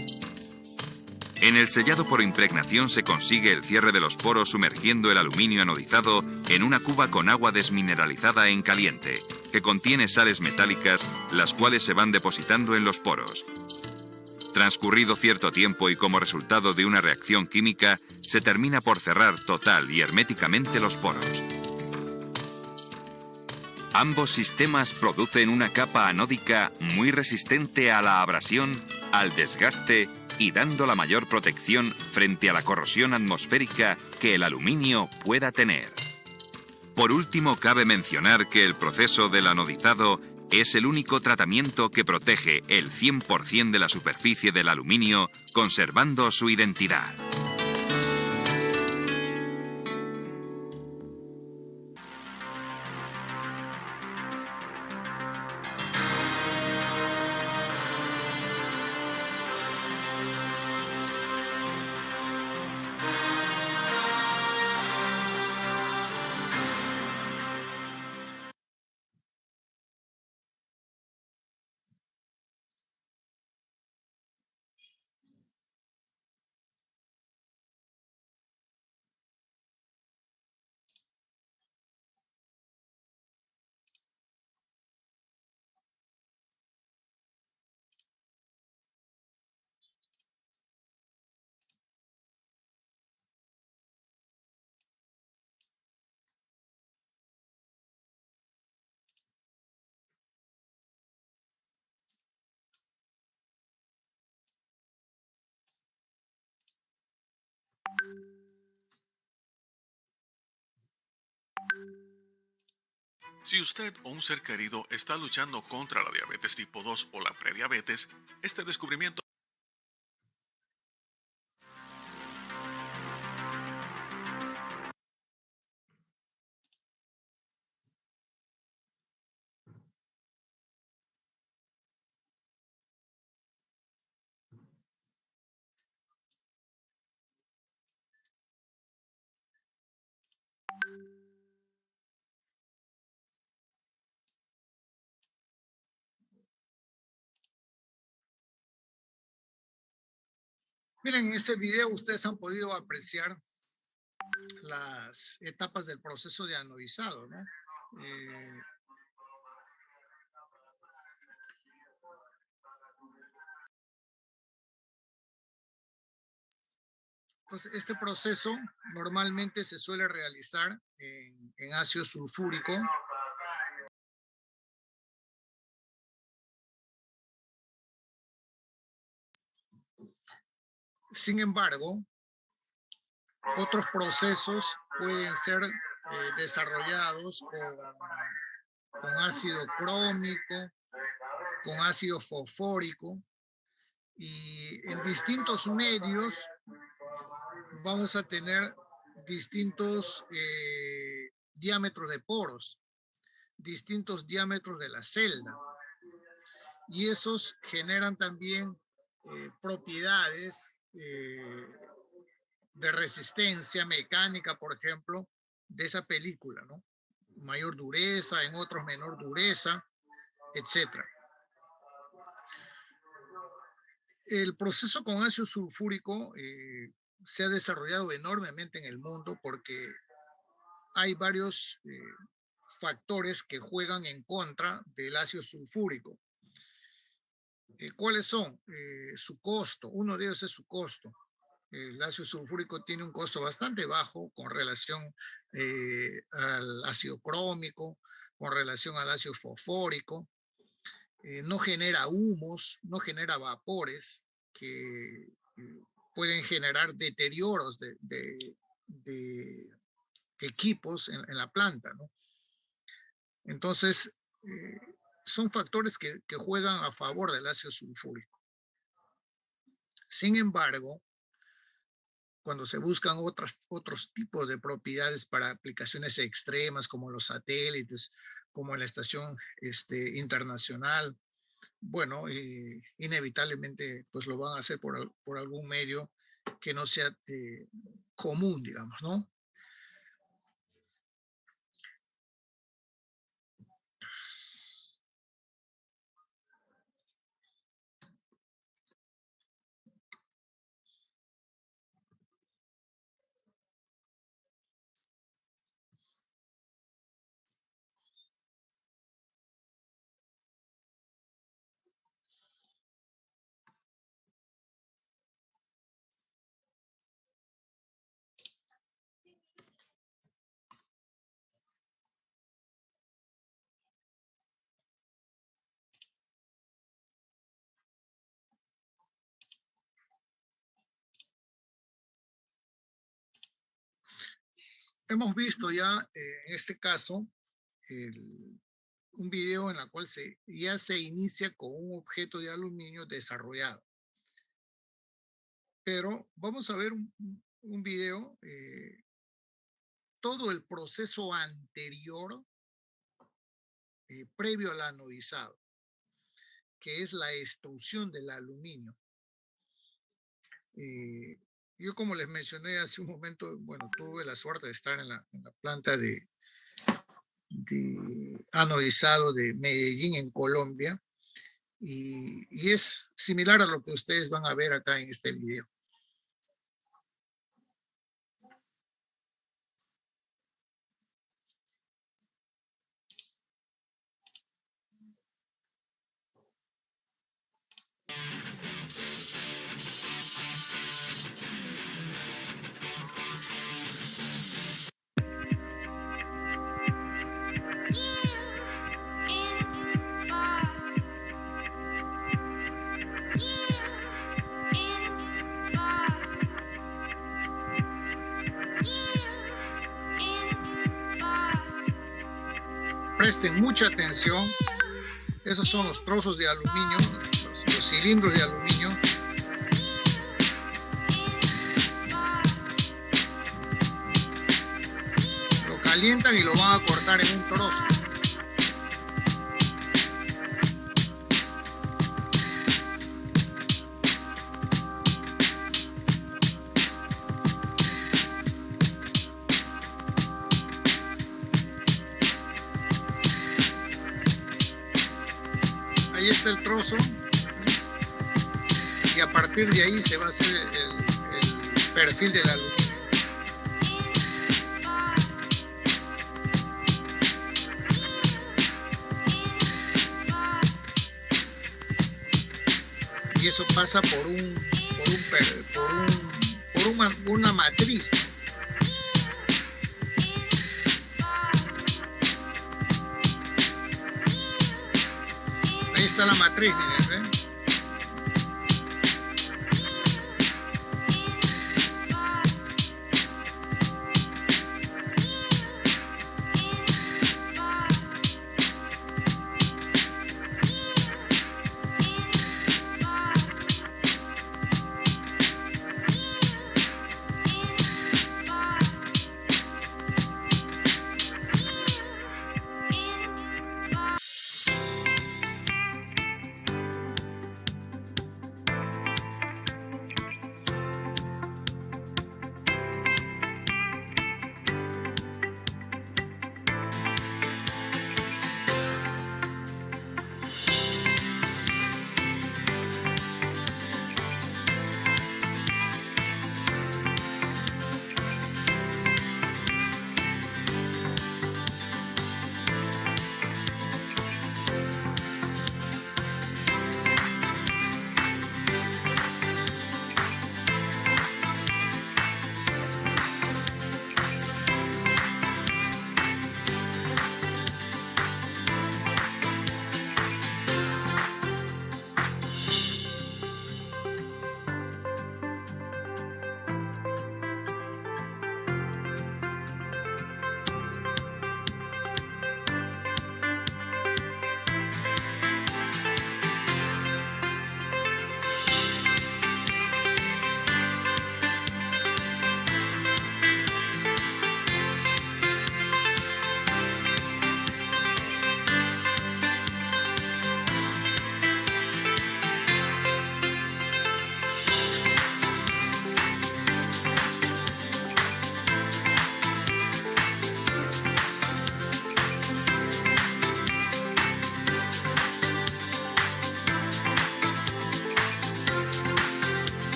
En el sellado por impregnación se consigue el cierre de los poros sumergiendo el aluminio anodizado en una cuba con agua desmineralizada en caliente, que contiene sales metálicas, las cuales se van depositando en los poros. Transcurrido cierto tiempo y como resultado de una reacción química, se termina por cerrar total y herméticamente los poros. Ambos sistemas producen una capa anódica muy resistente a la abrasión, al desgaste y dando la mayor protección frente a la corrosión atmosférica que el aluminio pueda tener. Por último, cabe mencionar que el proceso del anodizado es el único tratamiento que protege el 100% de la superficie del aluminio, conservando su identidad. Si usted o un ser querido está luchando contra la diabetes tipo 2 o la prediabetes, este descubrimiento Miren, en este video ustedes han podido apreciar las etapas del proceso de anodizado, ¿no? Entonces, este proceso normalmente se suele realizar en ácido sulfúrico. Sin embargo, otros procesos pueden ser desarrollados con ácido crómico, con ácido fosfórico, y en distintos medios vamos a tener distintos diámetros de poros, distintos diámetros de la celda, y esos generan también propiedades de resistencia mecánica, por ejemplo, de esa película, ¿no? Mayor dureza, en otros menor dureza, etcétera. El proceso con ácido sulfúrico se ha desarrollado enormemente en el mundo porque hay varios factores que juegan en contra del ácido sulfúrico. ¿Cuáles son? Su costo. Uno de ellos es su costo. El ácido sulfúrico tiene un costo bastante bajo con relación al ácido crómico, con relación al ácido fosfórico. No genera humos, no genera vapores que pueden generar deterioros de equipos en la planta, ¿no? Entonces, son factores que juegan a favor del ácido sulfúrico. Sin embargo, cuando se buscan otros tipos de propiedades para aplicaciones extremas como los satélites, como en la estación internacional, bueno, inevitablemente pues lo van a hacer por algún medio que no sea común, digamos, ¿no? Hemos visto ya en este caso un video en el cual ya se inicia con un objeto de aluminio desarrollado. Pero vamos a ver un video, todo el proceso anterior, previo al anodizado, que es la extrusión del aluminio. Yo, como les mencioné hace un momento, bueno, tuve la suerte de estar en la planta de anodizado de Medellín, en Colombia, y es similar a lo que ustedes van a ver acá en este video. Presten mucha atención. Esos son los trozos de aluminio, los cilindros de aluminio. Lo calientan y lo van a cortar en un trozo. Ahí está el trozo, y a partir de ahí se va a hacer el perfil del aluminio. Y eso pasa por por una matriz. Ahí está la matriz, miren, ¿ven?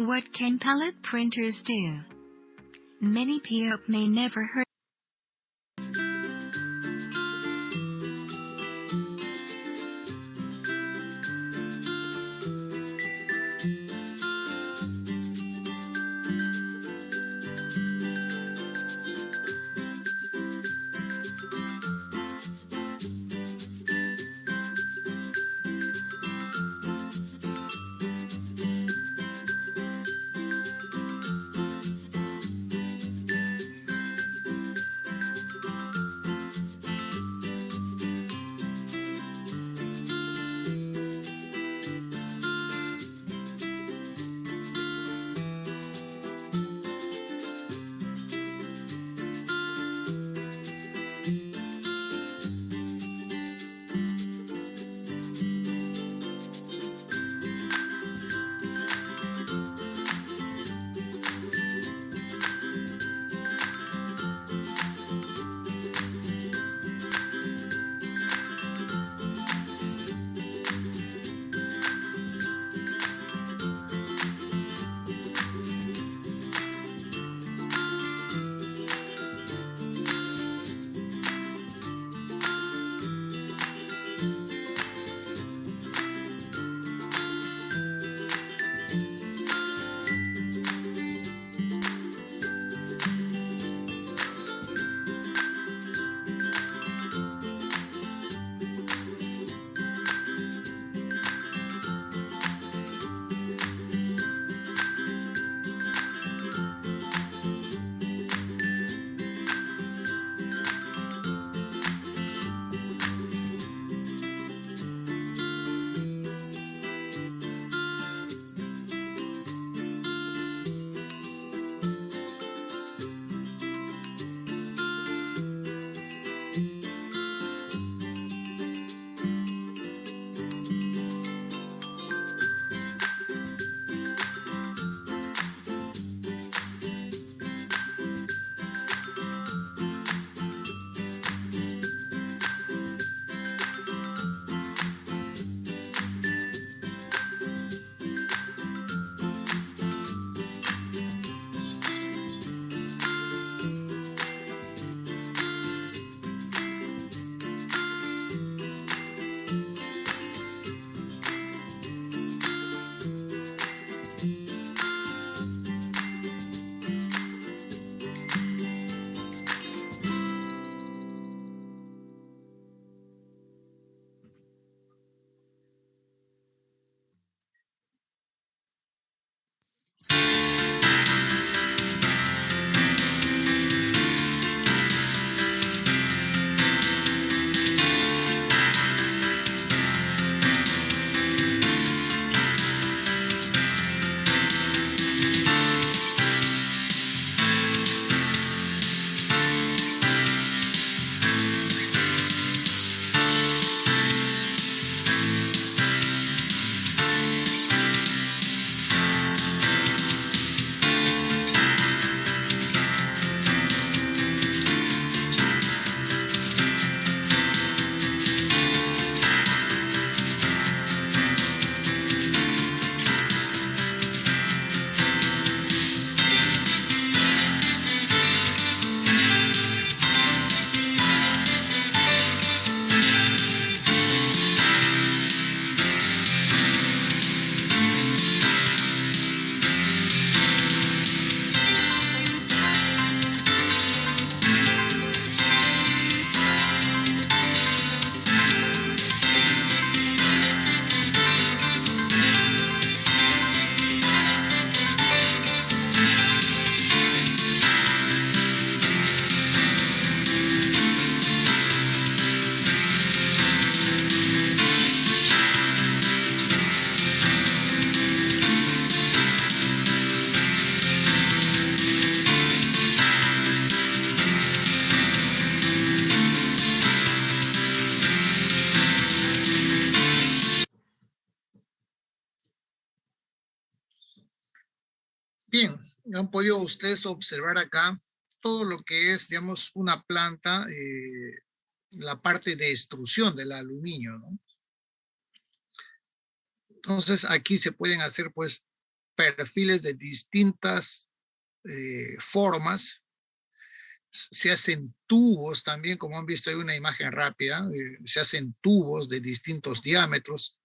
What can palette printers do? Many people may never heard. Bien, han podido ustedes observar acá todo lo que es, digamos, una planta, la parte de extrusión del aluminio, ¿no? Entonces, aquí se pueden hacer, pues, perfiles de distintas formas. Se hacen tubos también, como han visto, hay una imagen rápida, se hacen tubos de distintos diámetros,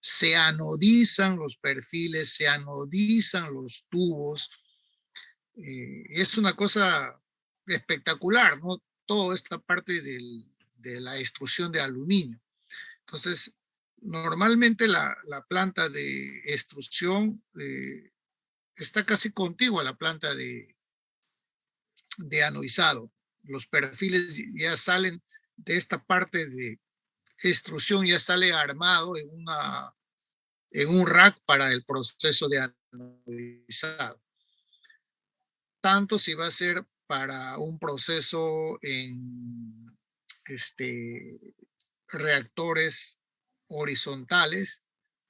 se anodizan los perfiles, se anodizan los tubos. Es una cosa espectacular, ¿no? Toda esta parte de la extrusión de aluminio. Entonces, normalmente la planta de extrusión está casi contigua a la planta de anodizado. Los perfiles ya salen de esta parte de extrusión, ya sale armado en un rack para el proceso de anodizado. Tanto si va a ser para un proceso en reactores horizontales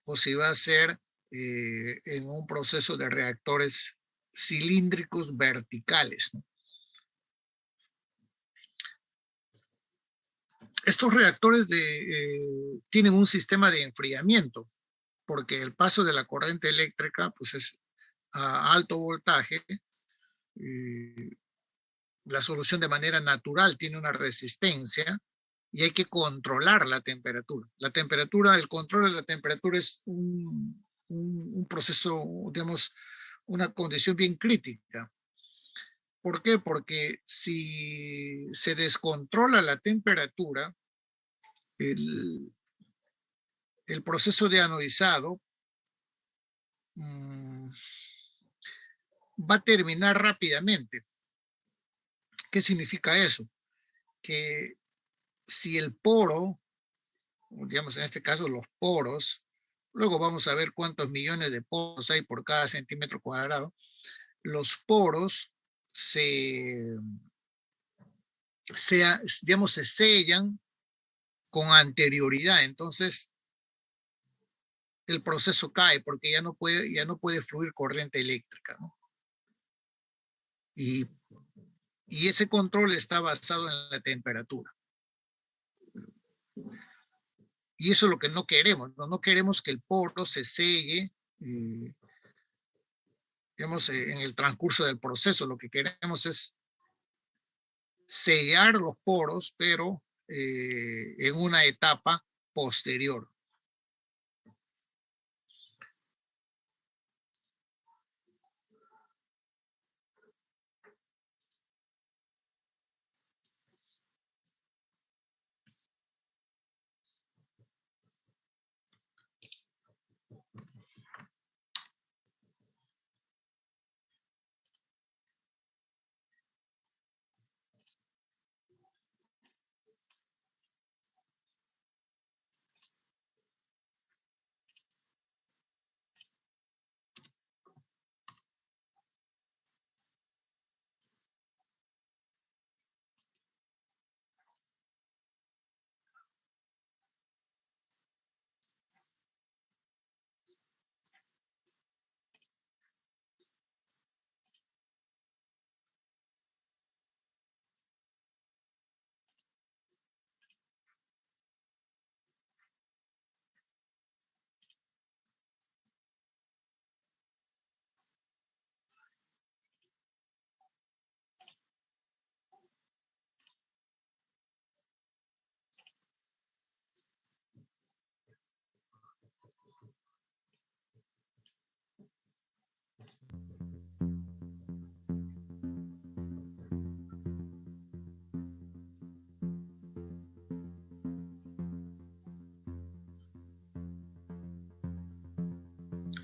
o si va a ser en un proceso de reactores cilíndricos verticales, ¿no? Estos reactores tienen un sistema de enfriamiento porque el paso de la corriente eléctrica pues es a alto voltaje. La solución de manera natural tiene una resistencia y hay que controlar la temperatura. La temperatura, el control de la temperatura es un proceso, digamos, una condición bien crítica. ¿Por qué? Porque si se descontrola la temperatura, el proceso de anodizado va a terminar rápidamente. ¿Qué significa eso? Que si el poro, digamos en este caso los poros, luego vamos a ver cuántos millones de poros hay por cada centímetro cuadrado, los poros digamos, se sellan con anterioridad, entonces el proceso cae porque ya no puede fluir corriente eléctrica, ¿no? Y ese control está basado en la temperatura. Y eso es lo que no queremos, ¿no? No queremos que el poro se selle, digamos, en el transcurso del proceso. Lo que queremos es sellar los poros, pero en una etapa posterior.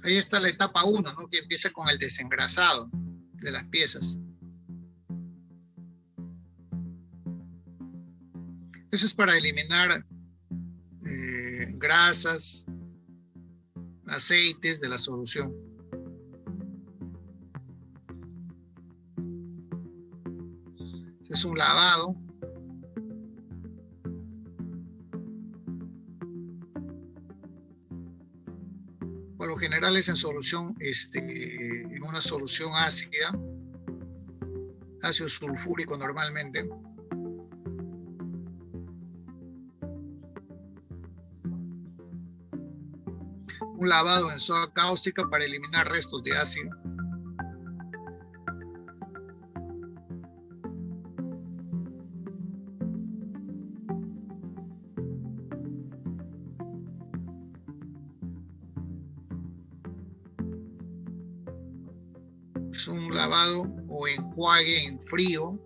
Ahí está la etapa 1, ¿no? Que empieza con el desengrasado de las piezas. Eso es para eliminar grasas, aceites de la solución. Es un lavado. Por lo general es en solución, en una solución ácida, ácido sulfúrico normalmente. Un lavado en soda cáustica para eliminar restos de ácido. Es un lavado o enjuague en frío.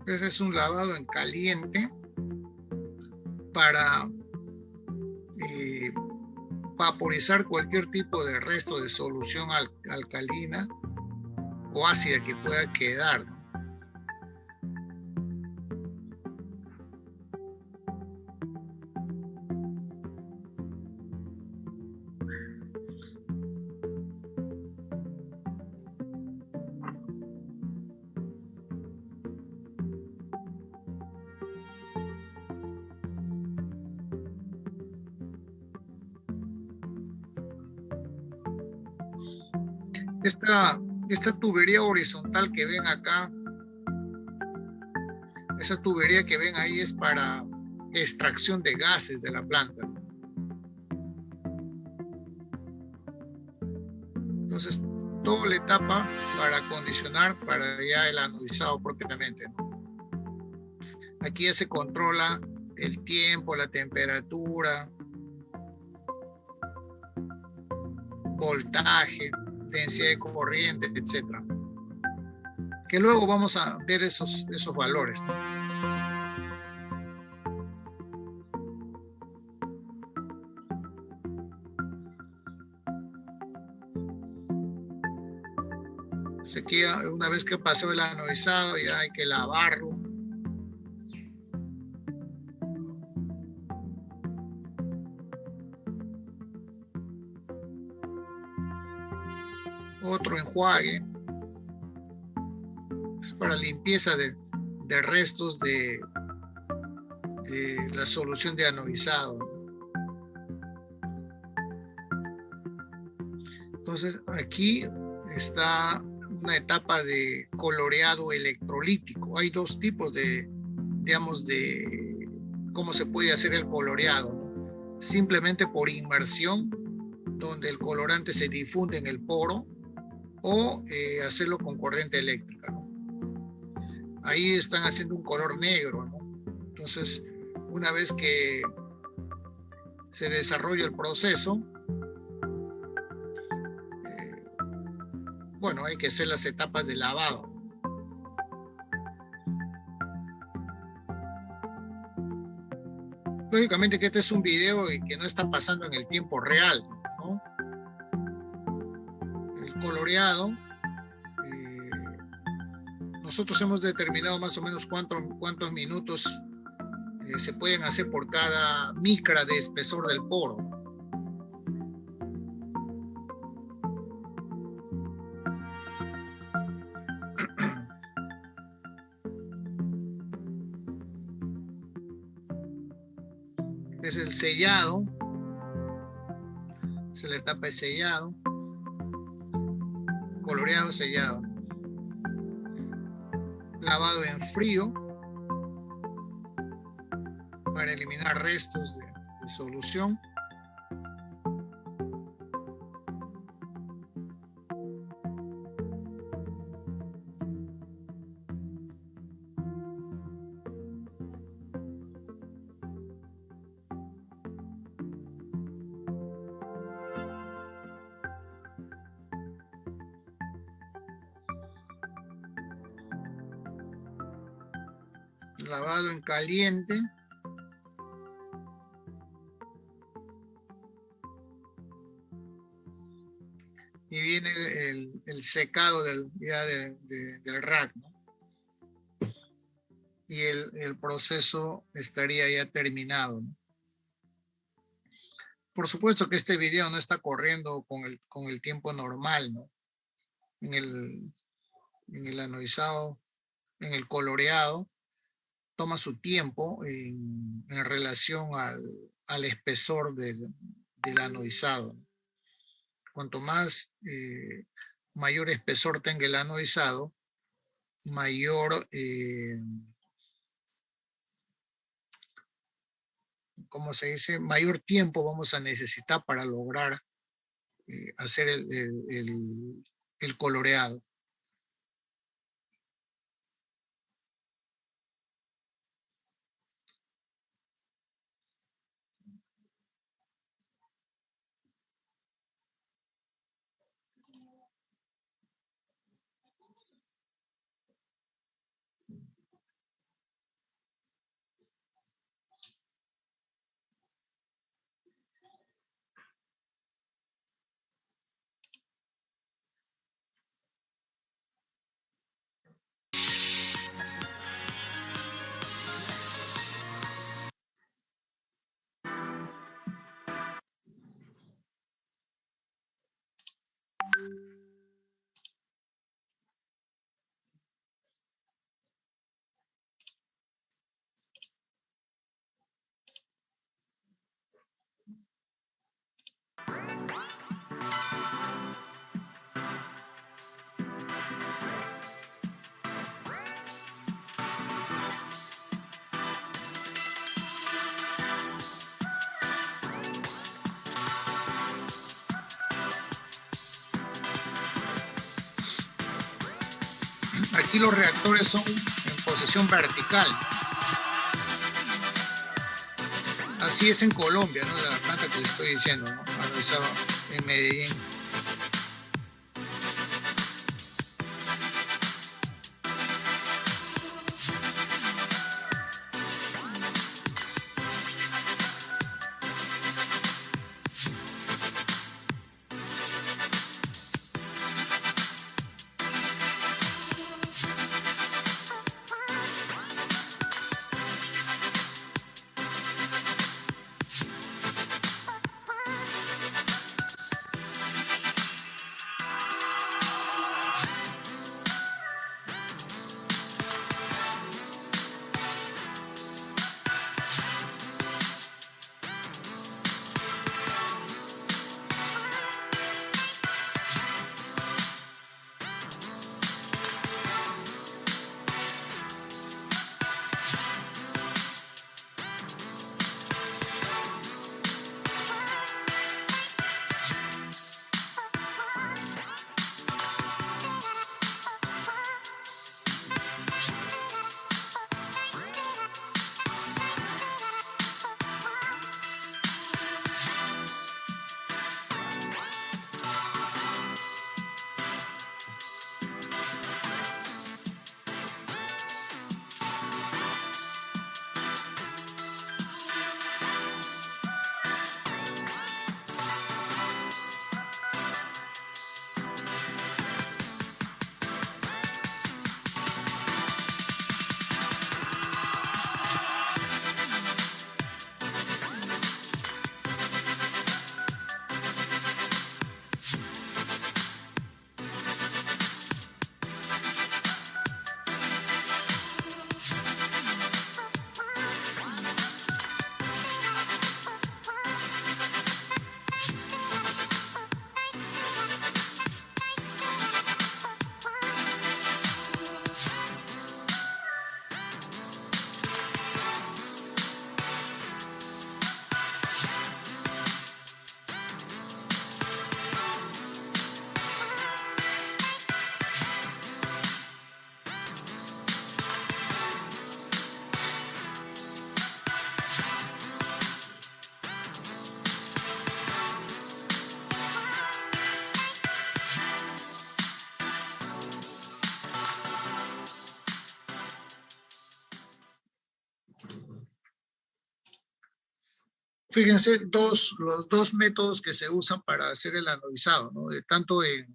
Ese es un lavado en caliente para vaporizar cualquier tipo de resto de solución alcalina o ácida que pueda quedar, ¿no? Esta tubería horizontal que ven acá, esa tubería que ven ahí es para extracción de gases de la planta. Entonces, toda la etapa para acondicionar para ya el anodizado propiamente, ¿no? Aquí ya se controla el tiempo, la temperatura, voltaje, densidad de corriente, etcétera. Que luego vamos a ver esos valores, ¿no? Aquí, una vez que pasó el anodizado, ya hay que lavarlo. Otro enjuague es para limpieza de restos de la solución de anodizado. Entonces aquí está una etapa de coloreado electrolítico. Hay dos tipos de, digamos, de cómo se puede hacer el coloreado, ¿no? Simplemente por inmersión, donde el colorante se difunde en el poro, o hacerlo con corriente eléctrica, ¿no? Ahí están haciendo un color negro, ¿no? Entonces, una vez que se desarrolla el proceso, bueno, hay que hacer las etapas de lavado. Lógicamente que este es un video que no está pasando en el tiempo real, ¿no? El coloreado, nosotros hemos determinado más o menos cuántos minutos se pueden hacer por cada micra de espesor del poro. Es el sellado, es la etapa de sellado, coloreado, sellado, lavado en frío para eliminar restos de solución, lavado en caliente, y viene el el secado del rack, ¿no? Y el proceso estaría ya terminado, ¿no? Por supuesto que este video no está corriendo con el tiempo normal, ¿no? En el anodizado, en el coloreado, toma su tiempo en relación al espesor del anodizado, ¿no? Cuanto más mayor espesor tenga el anodizado, mayor, ¿cómo se dice? Mayor tiempo vamos a necesitar para lograr hacer el coloreado. Aquí los reactores son en posición vertical. Así es en Colombia, ¿no? La planta que les estoy diciendo, ¿no? Analizado en Medellín. Fíjense, los dos métodos que se usan para hacer el anodizado, ¿no? Tanto en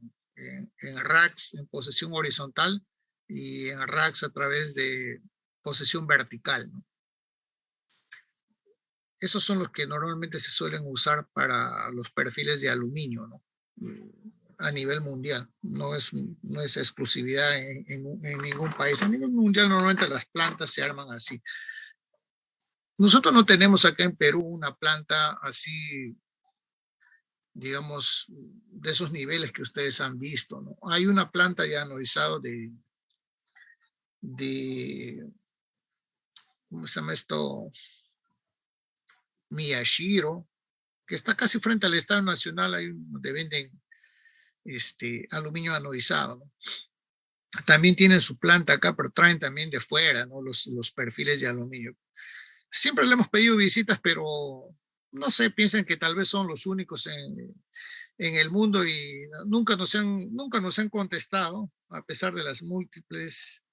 en racks en posición horizontal y en racks a través de posición vertical, ¿no? Esos son los que normalmente se suelen usar para los perfiles de aluminio, ¿no? A nivel mundial. No es exclusividad en ningún país. A nivel mundial normalmente las plantas se arman así. Nosotros no tenemos acá en Perú una planta así, digamos, de esos niveles que ustedes han visto, ¿no? Hay una planta ya anodizado ¿cómo se llama esto? Miyashiro, que está casi frente al Estado Nacional, ahí donde venden aluminio anodizado, ¿no? También tienen su planta acá, pero traen también de fuera, ¿no? Los perfiles de aluminio. Siempre le hemos pedido visitas, pero no sé, piensan que tal vez son los únicos en el mundo y nunca nos han contestado, a pesar de las múltiples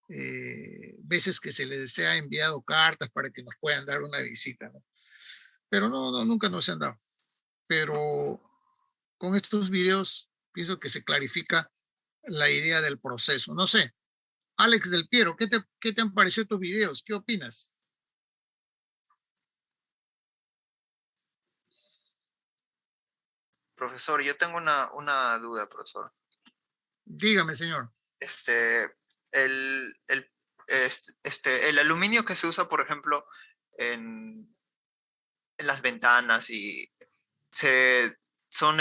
veces que se les ha enviado cartas para que nos puedan dar una visita, ¿no? Pero nunca nos han dado. Pero con estos videos pienso que se clarifica la idea del proceso. No sé, Alex del Piero, ¿qué te han parecido tus videos? ¿Qué opinas? Profesor, yo tengo una duda, profesor. Dígame, señor. El, el, el aluminio que se usa, por ejemplo, en las ventanas y son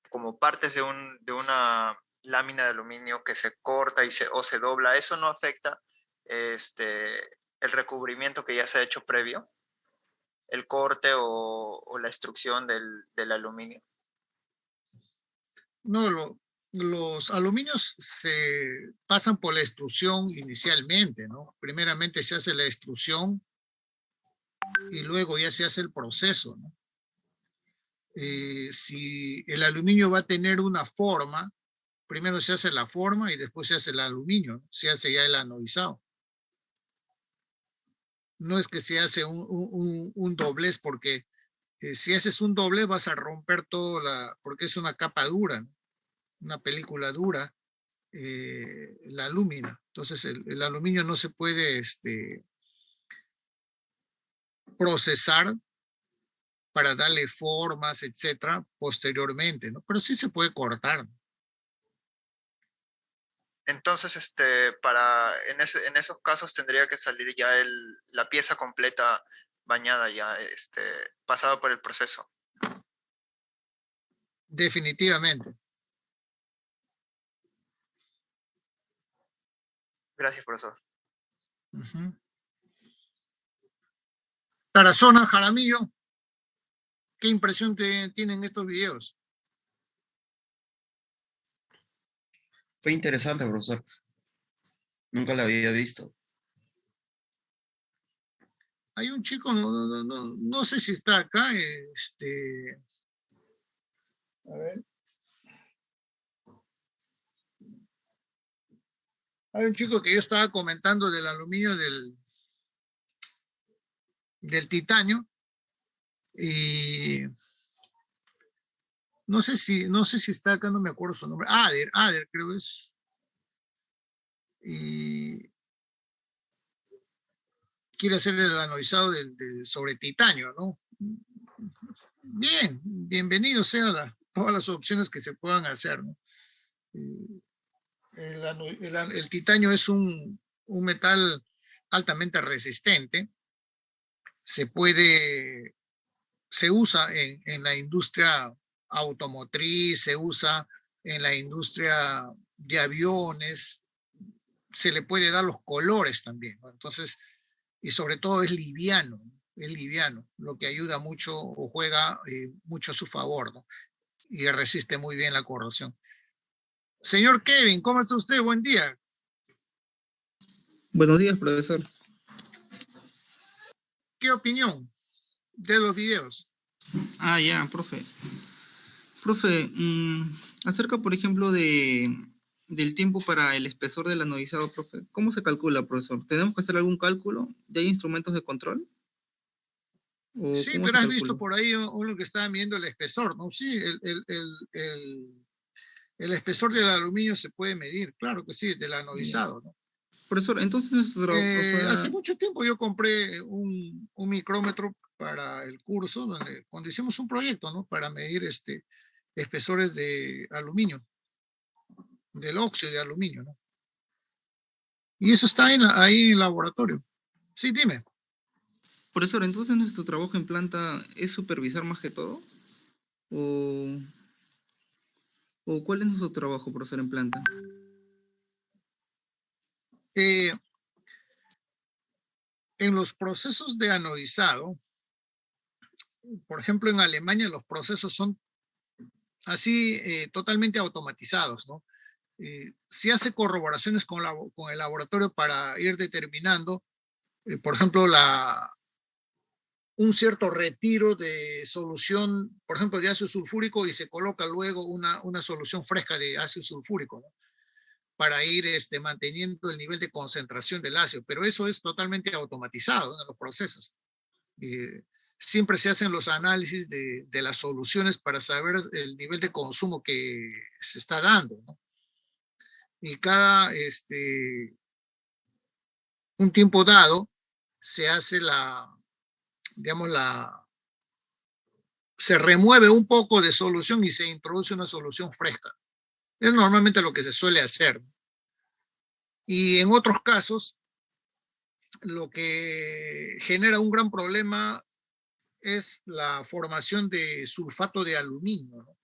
como partes de una lámina de aluminio que se corta o se dobla, ¿eso no afecta el recubrimiento que ya se ha hecho previo? El corte o la extrusión del aluminio. No, los aluminios se pasan por la extrusión inicialmente, ¿no? Primeramente se hace la extrusión y luego ya se hace el proceso, ¿no? Si el aluminio va a tener una forma, primero se hace la forma y después se hace el aluminio, ¿no? Se hace ya el anodizado. No es que se hace un doblez, porque si haces un doblez vas a romper porque es una capa dura, ¿no? Una película dura, la alúmina. Entonces el aluminio no se puede procesar para darle formas, etcétera, posteriormente, ¿no? Pero sí se puede cortar. Entonces, en esos casos tendría que salir ya la pieza completa bañada ya, pasada por el proceso. Definitivamente. Gracias, profesor. Tarazona, Jaramillo, ¿qué impresión tienen estos videos? Fue interesante, profesor. Nunca lo había visto. Hay un chico, no sé si está acá, a ver. Hay un chico que yo estaba comentando del aluminio del titanio y no sé si está acá, no me acuerdo su nombre. Ader creo es. Y quiere hacer el anodizado sobre titanio, ¿no? Bien, bienvenido sea todas las opciones que se puedan hacer, ¿no? El titanio es un metal altamente resistente. Se usa en la industria automotriz, se usa en la industria de aviones, se le puede dar los colores también, ¿no? Entonces, y sobre todo es liviano, lo que ayuda mucho o juega mucho a su favor, ¿no? Y resiste muy bien la corrosión. Señor Kevin, ¿cómo está usted? Buen día. Buenos días, profesor. ¿Qué opinión de los videos? Ya, profe. Profe, acerca, por ejemplo, del tiempo para el espesor del anodizado, profe, ¿cómo se calcula, profesor? ¿Tenemos que hacer algún cálculo? ¿Ya hay instrumentos de control? Sí, pero has visto por ahí uno que está midiendo el espesor, ¿no? Sí, El espesor del aluminio se puede medir, claro que sí, del anodizado, ¿no? Profesor, entonces nuestro... Hace mucho tiempo yo compré un micrómetro para el curso, donde, cuando hicimos un proyecto, ¿no? Para medir espesores de aluminio, del óxido de aluminio, ¿no? Y eso está ahí en el laboratorio. Sí, dime. Profesor, entonces nuestro trabajo en planta es supervisar más que todo. ¿O cuál es nuestro trabajo, profesor, en planta? En los procesos de anodizado, por ejemplo, en Alemania los procesos son así totalmente automatizados, ¿no? Se hace corroboraciones con el laboratorio para ir determinando, por ejemplo, un cierto retiro de solución, por ejemplo, de ácido sulfúrico, y se coloca luego una solución fresca de ácido sulfúrico, ¿no? Para ir manteniendo el nivel de concentración del ácido, pero eso es totalmente automatizado, ¿no? En los procesos. Siempre se hacen los análisis de las soluciones para saber el nivel de consumo que se está dando, ¿no? Y cada un tiempo dado se hace digamos, se remueve un poco de solución y se introduce una solución fresca. Es normalmente lo que se suele hacer. Y en otros casos, lo que genera un gran problema es la formación de sulfato de aluminio, ¿no?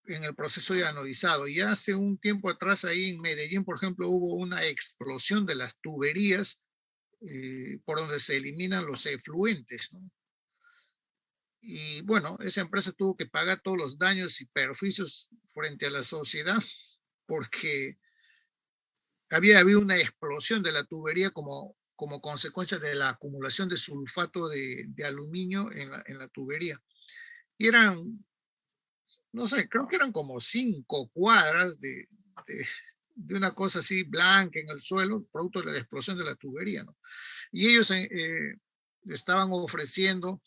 En el proceso de anodizado. Y hace un tiempo atrás ahí en Medellín, por ejemplo, hubo una explosión de las tuberías por donde se eliminan los efluentes, ¿no? Y bueno, esa empresa tuvo que pagar todos los daños y perjuicios frente a la sociedad porque había habido una explosión de la tubería como consecuencia de la acumulación de sulfato de aluminio en la tubería. Y eran, no sé, creo que eran como 5 cuadras de una cosa así blanca en el suelo, producto de la explosión de la tubería, ¿no? Y ellos estaban ofreciendo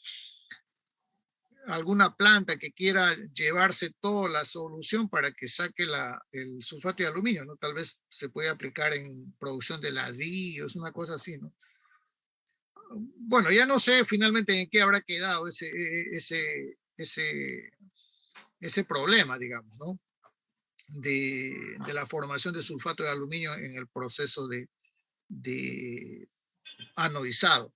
alguna planta que quiera llevarse toda la solución para que saque el sulfato de aluminio, ¿no? Tal vez se puede aplicar en producción de ladrillos, una cosa así, ¿no? Bueno, ya no sé finalmente en qué habrá quedado ese problema, digamos, ¿no? De la formación de sulfato de aluminio en el proceso de anodizado.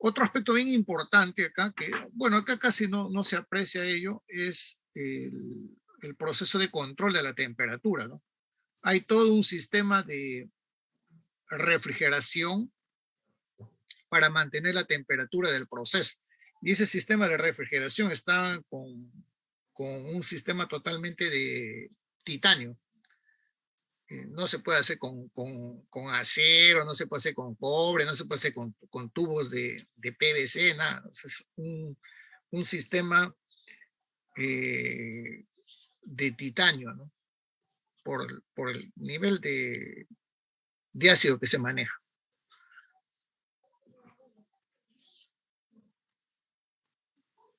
Otro aspecto bien importante acá, que bueno, acá casi no se aprecia ello, es el proceso de control de la temperatura, ¿no? Hay todo un sistema de refrigeración para mantener la temperatura del proceso. Y ese sistema de refrigeración está con un sistema totalmente de titanio. No se puede hacer con acero, no se puede hacer con cobre, no se puede hacer con tubos de PVC, nada. O sea, es un sistema de titanio, ¿no? Por el nivel de ácido que se maneja.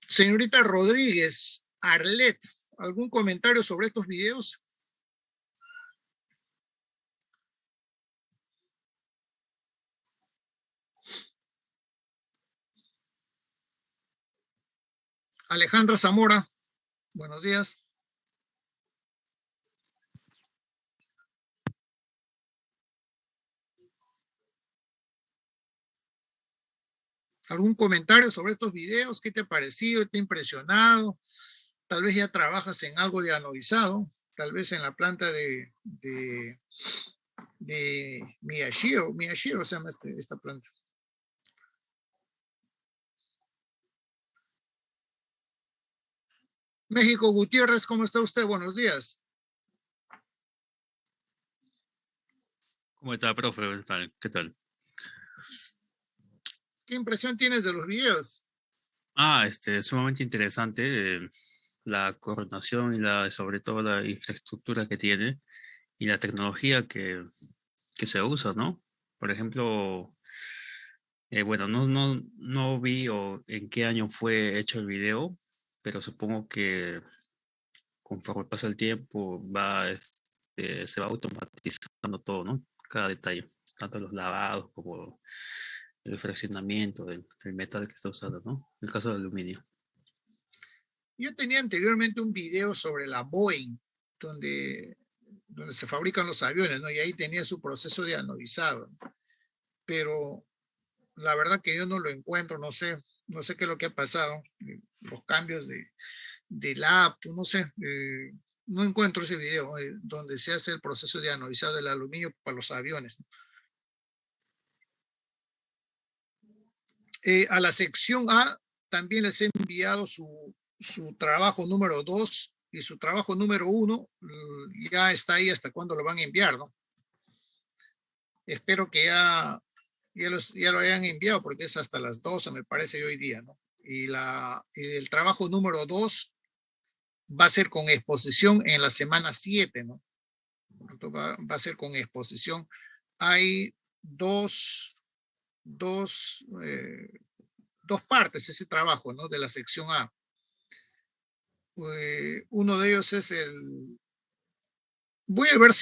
Señorita Rodríguez Arlet, ¿algún comentario sobre estos videos? Alejandra Zamora, buenos días. ¿Algún comentario sobre estos videos? ¿Qué te ha parecido? ¿Te ha impresionado? Tal vez ya trabajas en algo de anodizado, tal vez en la planta de Miyashiro se llama esta planta. México Gutiérrez, ¿cómo está usted? Buenos días. ¿Cómo está, profe? ¿Qué tal? ¿Qué impresión tienes de los videos? Sumamente interesante la coordinación y sobre todo la infraestructura que tiene y la tecnología que se usa, ¿no? Por ejemplo, bueno, no vi en qué año fue hecho el video, pero supongo que conforme pasa el tiempo, se va automatizando todo, ¿no? Cada detalle, tanto los lavados como el fraccionamiento del metal que está usando, ¿no? En el caso del aluminio. Yo tenía anteriormente un video sobre la Boeing, donde se fabrican los aviones, ¿no? Y ahí tenía su proceso de anodizado. Pero la verdad que yo no lo encuentro, no sé qué es lo que ha pasado, los cambios de laptop, no sé, no encuentro ese video donde se hace el proceso de anodizado del aluminio para los aviones. A la sección A también les he enviado su trabajo número 2 y su trabajo número 1 ya está ahí hasta cuándo lo van a enviar, ¿no? Espero que ya lo hayan enviado porque es hasta las 12, me parece, hoy día, ¿no? Y el trabajo número 2 va a ser con exposición en la semana 7, ¿no? Va a ser con exposición. Hay dos partes ese trabajo, ¿no? De la sección A. Uno de ellos es voy a ver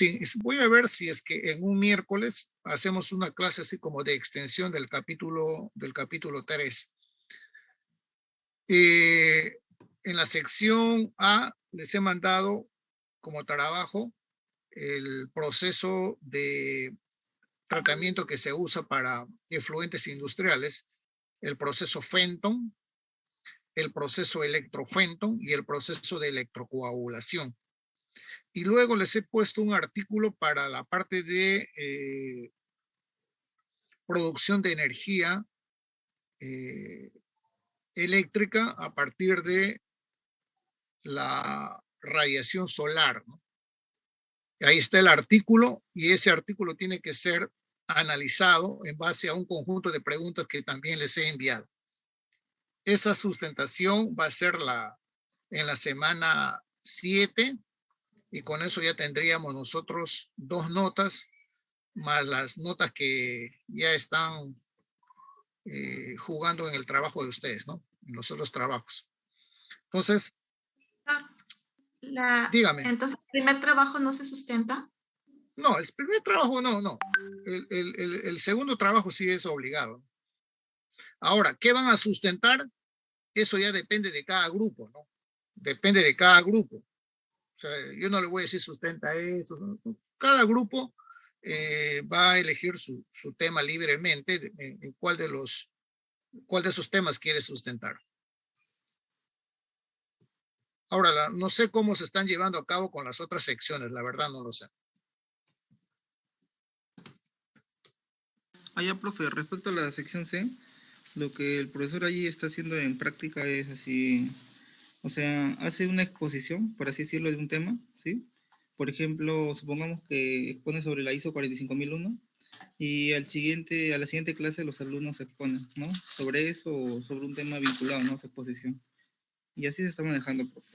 si es que en un miércoles hacemos una clase así como de extensión del capítulo 3. En la sección A les he mandado como trabajo el proceso de tratamiento que se usa para efluentes industriales, el proceso Fenton, el proceso electrofenton y el proceso de electrocoagulación. Y luego les he puesto un artículo para la parte de producción de energía eléctrica a partir de la radiación solar, ¿no? Ahí está el artículo y ese artículo tiene que ser analizado en base a un conjunto de preguntas que también les he enviado. Esa sustentación va a ser en la semana 7 y con eso ya tendríamos nosotros 2 notas más las notas que ya están jugando en el trabajo de ustedes, ¿no? En los otros trabajos. Entonces, dígame. Entonces, ¿el primer trabajo no se sustenta? No, el primer trabajo no. El segundo trabajo sí es obligado. Ahora, ¿qué van a sustentar? Eso ya depende de cada grupo, ¿no? Depende de cada grupo. O sea, yo no le voy a decir sustenta esto. Cada grupo va a elegir su tema libremente en cuál de esos temas quiere sustentar. Ahora, no sé cómo se están llevando a cabo con las otras secciones, la verdad no lo sé. Ya, profe, respecto a la sección C, lo que el profesor allí está haciendo en práctica es así, o sea, hace una exposición, por así decirlo, de un tema, ¿sí? Por ejemplo, supongamos que expone sobre la ISO 45001 y a la siguiente clase los alumnos exponen, ¿no? Sobre eso o sobre un tema vinculado, ¿no? A su exposición. Y así se está manejando, profe.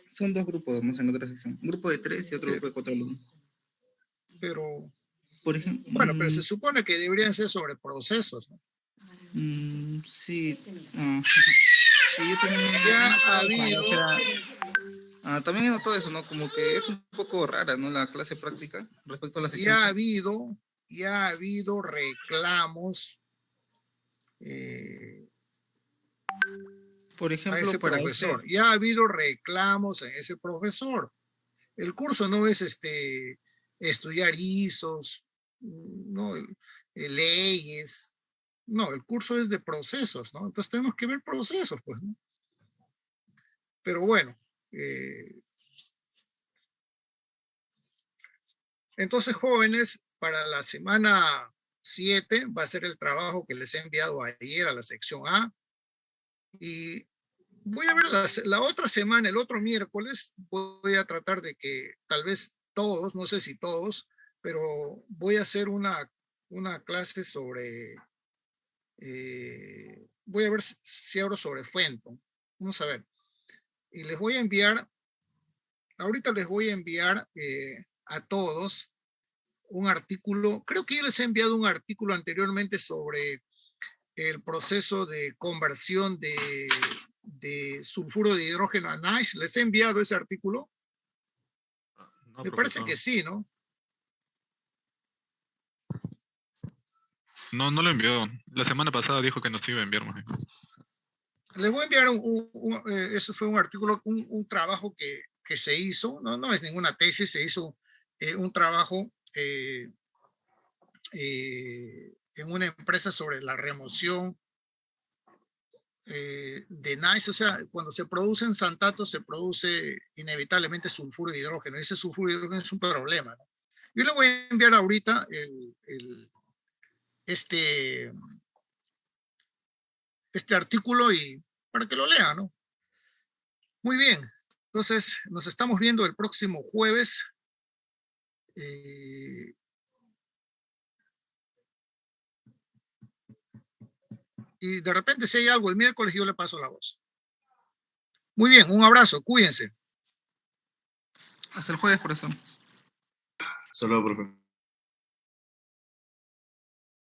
Son 2 grupos, vamos en la otra sección. Un grupo de 3 y otro grupo de 4 alumnos. Pero, por ejemplo, bueno, pero se supone que deberían ser sobre procesos, ¿no? Sí. Sí, yo también ya ha habido. También he notado eso, ¿no? Como que es un poco rara, ¿no? La clase práctica respecto a la sección. Ya ha habido reclamos. Por ejemplo, a ese profesor. Ya ha habido reclamos en ese profesor. El curso no es estudiar ISOs, no, leyes. No, el curso es de procesos, ¿no? Entonces tenemos que ver procesos, pues, ¿no? Pero bueno, entonces, jóvenes, para la semana 7 va a ser el trabajo que les he enviado ayer a la sección A. Y voy a ver la otra semana, el otro miércoles, voy a tratar de que tal vez todos, no sé si todos, pero voy a hacer una clase sobre, voy a ver si abro sobre Fenton. Vamos a ver. Y les voy a enviar, ahorita les voy a enviar a todos un artículo, creo que yo les he enviado un artículo anteriormente sobre el proceso de conversión de sulfuro de hidrógeno a NiCe. Les he enviado ese artículo. Me parece que sí, ¿no? No, no lo envió. La semana pasada dijo que nos iba a enviar. Les voy a enviar eso fue un artículo, un trabajo que se hizo, no es ninguna tesis, se hizo un trabajo en una empresa sobre la remoción de NICE. O sea, cuando se producen santatos se produce inevitablemente sulfuro de hidrógeno. Ese sulfuro de hidrógeno es un problema, ¿no? Yo le voy a enviar ahorita este artículo y para que lo lea, ¿no? Muy bien, entonces nos estamos viendo el próximo jueves. Y de repente si hay algo el miércoles yo le paso la voz. Muy bien, un abrazo, cuídense. Hasta el jueves, profesor. Hasta luego, profe.